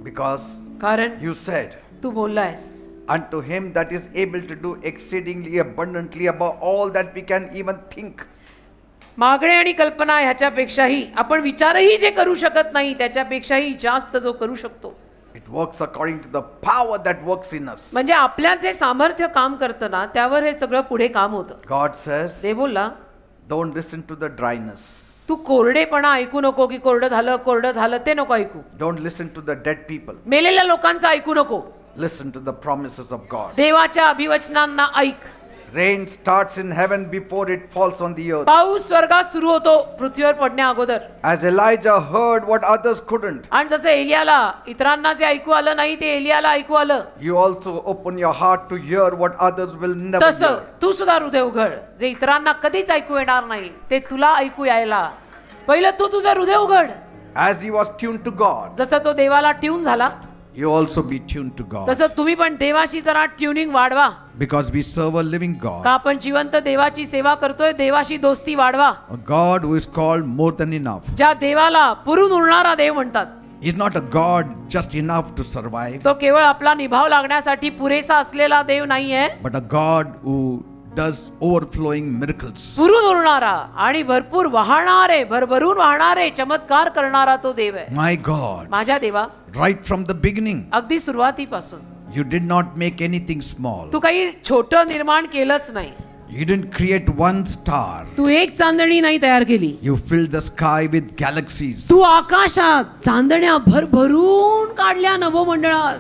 Because कारण you said, Tu बोललायस, unto him that is able to do exceedingly abundantly above all that we can even think. मागणे आणि कल्पना ह्याच्यापेक्षाही आपण विचारही जे करू शकत नाही त्याच्यापेक्षाही जास्त जो करू शकतो. It works according to the power that works in us. म्हणजे आपल्यात जे सामर्थ्य काम करतं ना त्यावर हे सगळं पुढे काम होतं. God says, देव बोलला, don't listen to the dryness. तू कोरडेपणा ऐकू नको की कोरडं झालं ते नको ऐकू. Don't listen to the dead people. मेलेल्या लोकांचं ऐकू नको. Listen to the promises of God. देवाच्या अभिवचनांना ऐक. Rain starts in heaven before it falls on the earth. पाऊस स्वर्गात सुरू होतो पृथ्वीवर पडण्या अगोदर. As Elijah heard what others couldn't, आणि जसं एलियाला इतरांना जे ऐकू आलं नाही ते एलियाला ऐकू आलं, you also open your heart to hear what others will never तसं hear. तू सुद्धा हृदय उघड. जे इतरांना कधीच ऐकू येणार नाही ते तुला ऐकू यायला पहिलं तू तुझं हृदय उघड. As he was tuned to God, जसं तो देवाला ट्यून झाला you also be tuned to God. तसं तुम्ही पण देवाशी जरा ट्युनिंग वाढवा. Because we serve a living God. का आपण जिवंत देवाची सेवा करतोय, देवाशी दोस्ती वाढवा. A God who is called more than enough. ज्या देवाला पुरून उरणारा देव म्हणतात. He's not a God just enough to survive, तो केवळ आपला निभाव लागण्यासाठी पुरेसा असलेला देव नाहीये, but a God who does overflowing miracles. पुरून उरणारा आणि भरपूर वाहणारे भरभरून वाहणारे चमत्कार करणारा तो देव आहे. My God, माझ्या देवा, right from the beginning, अगदी सुरुवातीपासून you did not make anything small. तू काही छोटं निर्माण केलंच नाही. You didn't create one star. तू एक चांदणी नाही तयार केली. You filled the sky with galaxies. तू आकाशात चांदण्या भरभरून काढल्या नभोमंडळात.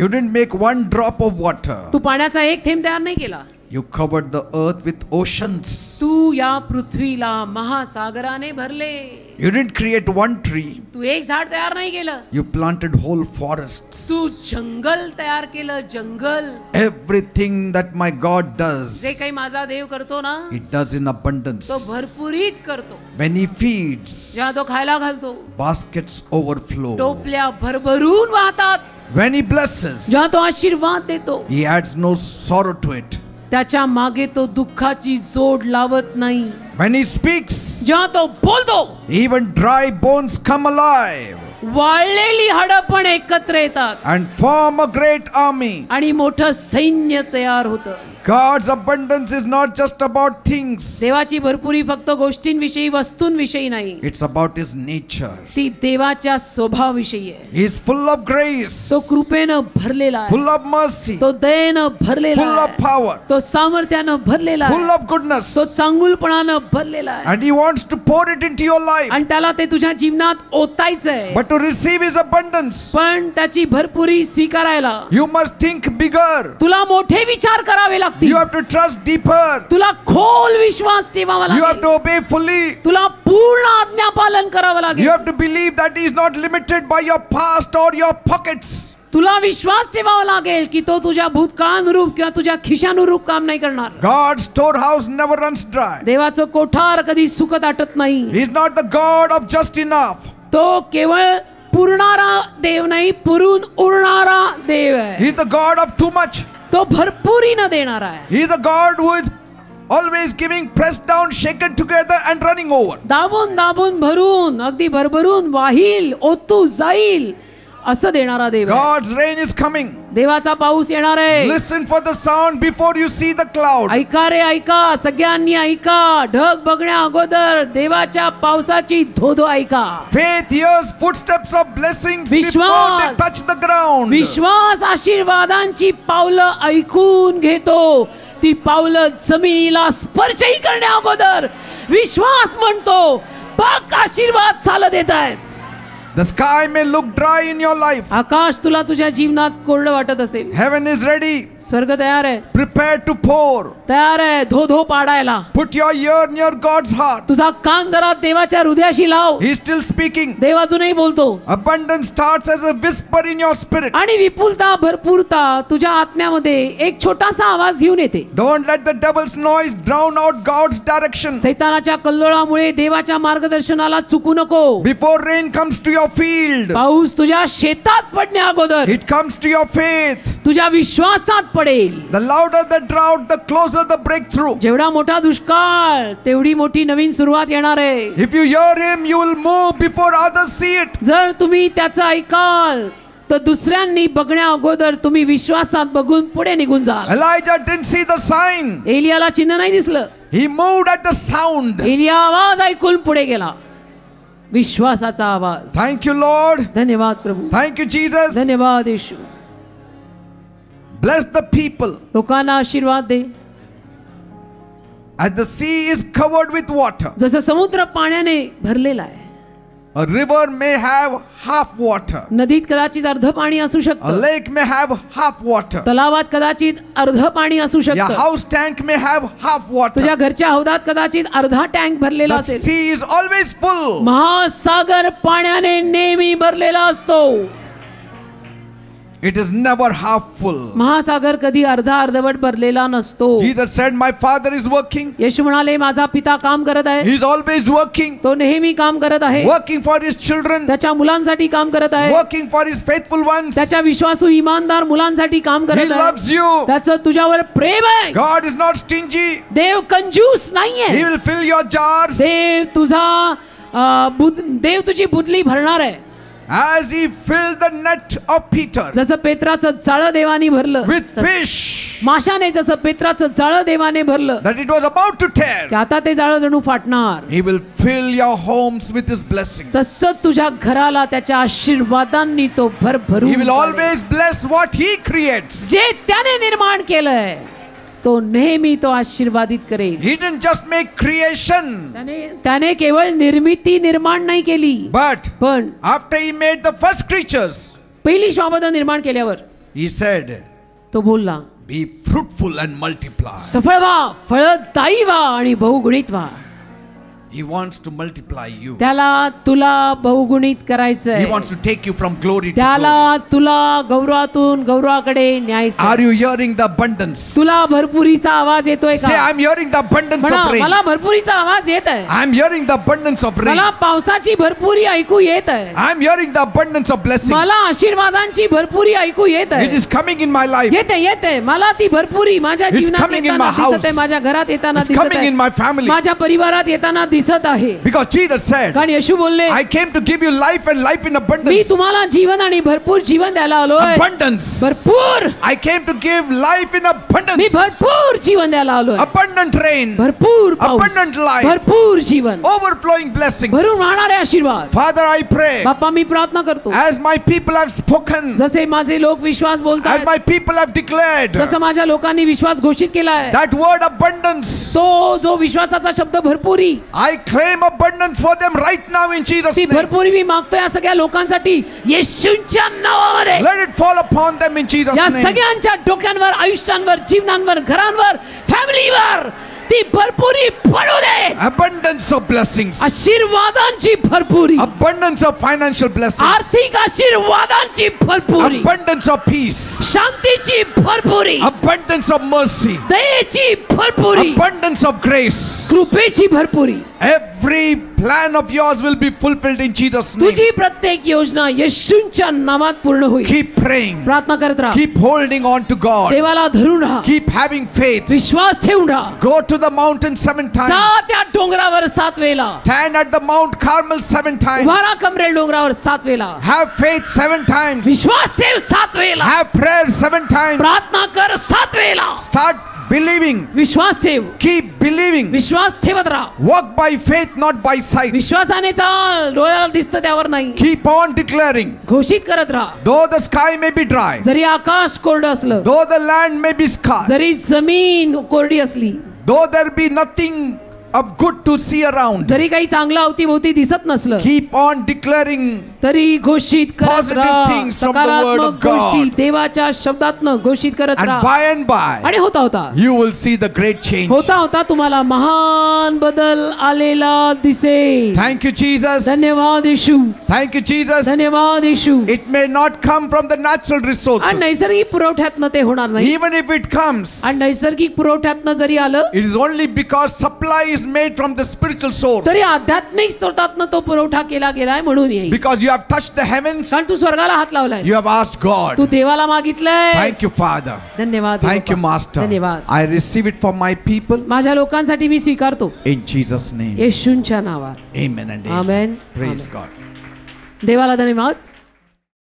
You didn't make one drop of water. तू पाण्याचा एक थेंब तयार नाही केला. You covered the earth with oceans. तू या पृथ्वीला महासागराने भरले. You didn't create one tree. तू एक झाड तयार नाही केलं. You planted whole forests. तू जंगल तयार केलं. जंगल. Everything that my God does, जे काही माझा देव करतो ना, He does in abundance. तो भरपुरीत करतो. When He feeds, जेव्हा तो खायला घालतो, baskets overflow. टोपल्या भरभरून वाहतात. When He blesses, जेव्हा तो आशीर्वाद देतो, He adds no sorrow to it. त्याच्या मागे तो दुःखाची जोड लावत नाही. When He speaks, जेव्हा तो बोलतो, even dry bones come alive वाळलेली हाडं पण एकत्र येतात and form a great army. आणि मोठं सैन्य तयार होतं. God's abundance is not just about things. देवाची भरपुरी फक्त गोष्टींविषयी वस्तूंविषयी नाही, It's about His nature. ती देवाच्या स्वभावाविषयी आहे. He is full of grace, तो कृपेनं भरलेला आहे. full of mercy, तो दयेनं भरलेला full of आहे. power, तो सामर्थ्यानं भरलेला full आहे. of goodness. तो चांगुलपणानं भरलेला आहे. And He wants to pour it into your life. आणि त्याला ते तुझ्या जीवनात ओतायचं आहे. But to receive His abundance, पण त्याची भरपुरी स्वीकारायला you must think bigger. तुला मोठे विचार करावे लागतील. You have to trust deeper. तुला खोल विश्वास ठेवावा You have लागेल. to obey fully. तुला पूर्ण आज्ञापालन करावं लागेल. You have to believe that He is not limited by your past or your pockets. तुला विश्वास ठेवावा लागेल की तो तुझ्या भूतकाळानुरूप किंवा तुझ्या खिशानुरूप काम नाही करणार. God's storehouse never runs dry. देवाचं कोठार कधी सुकत आटत नाही. He is not the God of just enough. तो केवळ पुरणारा देव नाही, पुरून उरणारा देव He आहे. is the God of too much. तो भरपुरीनं देणारा आहे. He is a God who is always giving, pressed down, shaken together and running over. दाबून दाबून भरून अगदी भरभरून वाहील, ओतू जाईल असं देणारा देव आहे. God's rain is coming. देवाचा पाऊस येणार आहे. Listen for the sound before you see the cloud. ऐका रे ऐका, सगळ्यांनी ऐका. ढग बघण्या अगोदर देवाच्या पावसाची धोधो ऐका. Faith hears footsteps of blessings before Vishwas. they touch the ground. विश्वास आशीर्वादांची पावलं ऐकून घेतो. ती पावलं जमिनीला स्पर्शही करण्या अगोदर विश्वास म्हणतो, बघ आशीर्वाद चालत येत आहेत. The sky may look dry in your life. आकाश तुला तुझ्या जीवनात कोरडं वाटत असेल. Heaven is ready, स्वर्ग तयार आहे. prepared to pour. तयार आहे धो पाडायला. Put your ear near God's heart. तुझा कान जरा देवाच्या हृदयाशी लाव. He is still speaking. देव अजूनही बोलतो. Abundance starts as a whisper in your spirit. आणि विपुलता भरपूरता तुझ्या आत्म्यामध्ये एक छोटासा आवाज घेऊन येते. Don't let the devil's noise drown out God's direction. सैतानाच्या कल्लोळामुळे देवाच्या मार्गदर्शनाला चुकू नको. Before rain comes to your field, पाऊस तुझ्या शेतात पडण्या अगोदर it comes to your faith. तुझ्या विश्वासात पडेल. The louder the drought, the closer the breakthrough. जेवढा मोठा दुष्काळ तेवढी मोठी नवीन सुरुवात येणार आहे. If you hear Him, you will move before others see it. जर तुम्ही त्याचं ऐकाल तर दुसऱ्यांनी बघण्या अगोदर तुम्ही विश्वासात बघून पुढे निघून जाल. Elijah didn't see the sign. एलियाला चिन्ह नाही दिसलं. He moved at the sound. Elia आवाज ऐकून पुढे गेला. विश्वासाचा आवाज. Thank you, Lord. धन्यवाद प्रभू. Thank you, Jesus. धन्यवाद येशू. Bless the people. लोकांना आशीर्वाद दे. As the sea is covered with water, जसं समुद्र पाण्याने भरलेला आहे. a river may have half water. नदीत कदाचित अर्ध पाणी असू A शकतं. lake may have half water. तलावात कदाचित अर्ध पाणी असू Your शकतं. house tank may have half तुझ्या water. घरच्या हौदात कदाचित अर्धा टँक भरलेला The असेल. sea is always full. महासागर पाण्याने नेहमी भरलेला असतो. It is never half full. महासागर कधी अर्धा अर्धवट भरलेला नसतो. Jesus said, my Father is working. येशू म्हणाले माझा पिता काम करत आहे. He is always working. तो नेहमी काम करत आहे. Working for His children. त्याच्या मुलांसाठी काम करत आहे. Working for His faithful ones. त्याच्या विश्वासू इमानदार मुलांसाठी काम He करत आहे. loves you. त्याचं तुझ्यावर प्रेम आहे. God is not stingy. देव कंजूस नाहीये. He will fill your jars. देव तुझी बुदली भरणार आहे. As He filled the net of Peter जसं पेत्राचं जाळं देवानी भरलं with fish. माशाने जसं पेत्राचं जाळं देवाने भरलं that it was about to की tear, आता ते जाळं जणू फाटणार, He will fill your homes with His blessings. तसंच तुझ्या घराला त्याच्या आशीर्वादांनी तो He भरभरून will भरेल. always bless what He creates. जे त्याने निर्माण केलंय तो नेहमी तो आशीर्वादित करेल. He didn't just make creation, त्याने केवळ निर्मिती निर्माण नाही केली, but पण after He made the first creatures, पहिली श्वापदं निर्माण केल्यावर He said, तो बोलला, be fruitful and multiply. सफळ व्हा, फळदायी व्हा आणि बहुगुणित व्हा. He wants to multiply you. त्याला तुला बहुगुणित He करायचंय. wants to take you from glory to त्याला glory. तुला गौरवातून गौरवाकडे न्यायचं. Are you hearing the abundance? तुला भरपुरीचा आवाज येतोय Say, का? I'm hearing the abundance म्हणा, of rain. मला भरपुरीचा आवाज येत आहे. I'm hearing the abundance of rain. मला पावसाची भरपुरी ऐकू येत आहे. I'm hearing the abundance of blessing. मला आशीर्वादांची भरपुरी ऐकू येत It आहे. is coming in my life. येते येते मला ती भरपुरी माझ्या It's जीवनात coming in येताना my house. दिसत आहे, माझ्या घरात येताना It's दिसत coming in आहे, my family. माझ्या परिवारात येताना दिसत आहे. Because Jesus said, कारण येशू बोलले, I came to give you life and life in me abundance. तुम्हाला जीवन आणि भरपूर जीवन द्यायला आलोय. Abundance. भरपूर, I came to give life in me abundance. भरपूर जीवन द्यायला आलोय. Abundant rain. भरपूर पाऊस, Abundant life. भरपूर जीवन, Overflowing blessings. भरून वाहणारे आशीर्वाद. Father, I pray, बाप्पा मी प्रार्थना करतो, as my people have spoken, जसे माझे लोक विश्वास as बोलतात, my people have declared, जसं माझ्या लोकांनी विश्वास घोषित केलाय, that word abundance, तो जो विश्वासाचा शब्द भरपुरी, I claim abundance for them right now in Jesus' ती name. भरपुरी मी मागतो या सगळ्या लोकांसाठी येशूंच्या नावामध्ये. Let it fall upon them in Jesus' या name. सगळ्यांच्या डोक्यांवर, आयुष्यांवर, जीवनांवर, घरांवर, फॅमिलीवर ती भरपुरी पडू दे. Abundance of blessings. आशीर्वादांची भरपुरी, Abundance of financial blessings. आर्थिक आशीर्वादांची भरपुरी, Abundance of peace. शांतीची भरपुरी, Abundance of mercy. दयेची भरपुरी, Abundance of grace. कृपेची भरपुरी. Every plan of yours will be fulfilled in Jesus' name. तुझी प्रत्येक योजना येशूंच्या नामात पूर्ण होईल. Keep praying. प्रार्थना करत राहा, Keep holding on to God. देवाला धरून राहा, Keep having faith. विश्वास ठेवून राहा. Go to the mountain 7 जा times. त्या डोंगरावर 7 वेळा, Stand at the Mount Carmel 7 times. उभारा कमरेल डोंगरावर 7 वेळा, Have faith 7 times. विश्वास ठेव 7 वेळा, Have prayer 7 times. प्रार्थना कर 7 वेळा, Start believing. विश्वास ठेव, Keep believing. विश्वास ठेवत राहा. Walk by faith, not by sight. विश्वासाने चाल, डोळ्याला दिसतं त्यावर नाही. Keep on declaring. घोषित करत राहा. Though the sky may be dry, जरी आकाश कोरडं असलं, though the land may be scarred, जरी जमीन कोरडी असली, though there be nothing of good to see around, जरी काही चांगलं अवतीभोवती दिसत नसलं, keep on declaring तरी घोषित करत positive राहा. things from the word of सकारात्मक गोष्टी God. देवाच्या शब्दातनं घोषित करत And राहा. by and by, आणि होता होता you will see the great change. होता होता तुम्हाला महान बदल आलेला दिसेल. Thank you, Jesus. धन्यवाद येशू, Thank you, Jesus. धन्यवाद येशू. It may not come from the natural आणि resources. नैसर्गिक पुरवठ्यातनं ते होणार नाही. Even if it comes, आणि नैसर्गिक पुरवठ्यातनं जरी आलं it is only because supply is made from the spiritual source. तरी आध्यात्मिक स्त्रोतातनं तो पुरवठा केला गेलाय म्हणून येईल. Because you have touched the heavens, कारण तू स्वर्गाला हात लावलाय, you have asked God. तू देवाला मागितलंय. Thank you, Father. धन्यवाद. Thank you, Master. धन्यवाद. I receive it for my people माझ्या लोकांसाठी मी स्वीकारतो in Jesus' name. येशूंच्या नावात. Amen and amen. Amen. Praise God. देवाला धन्यवाद.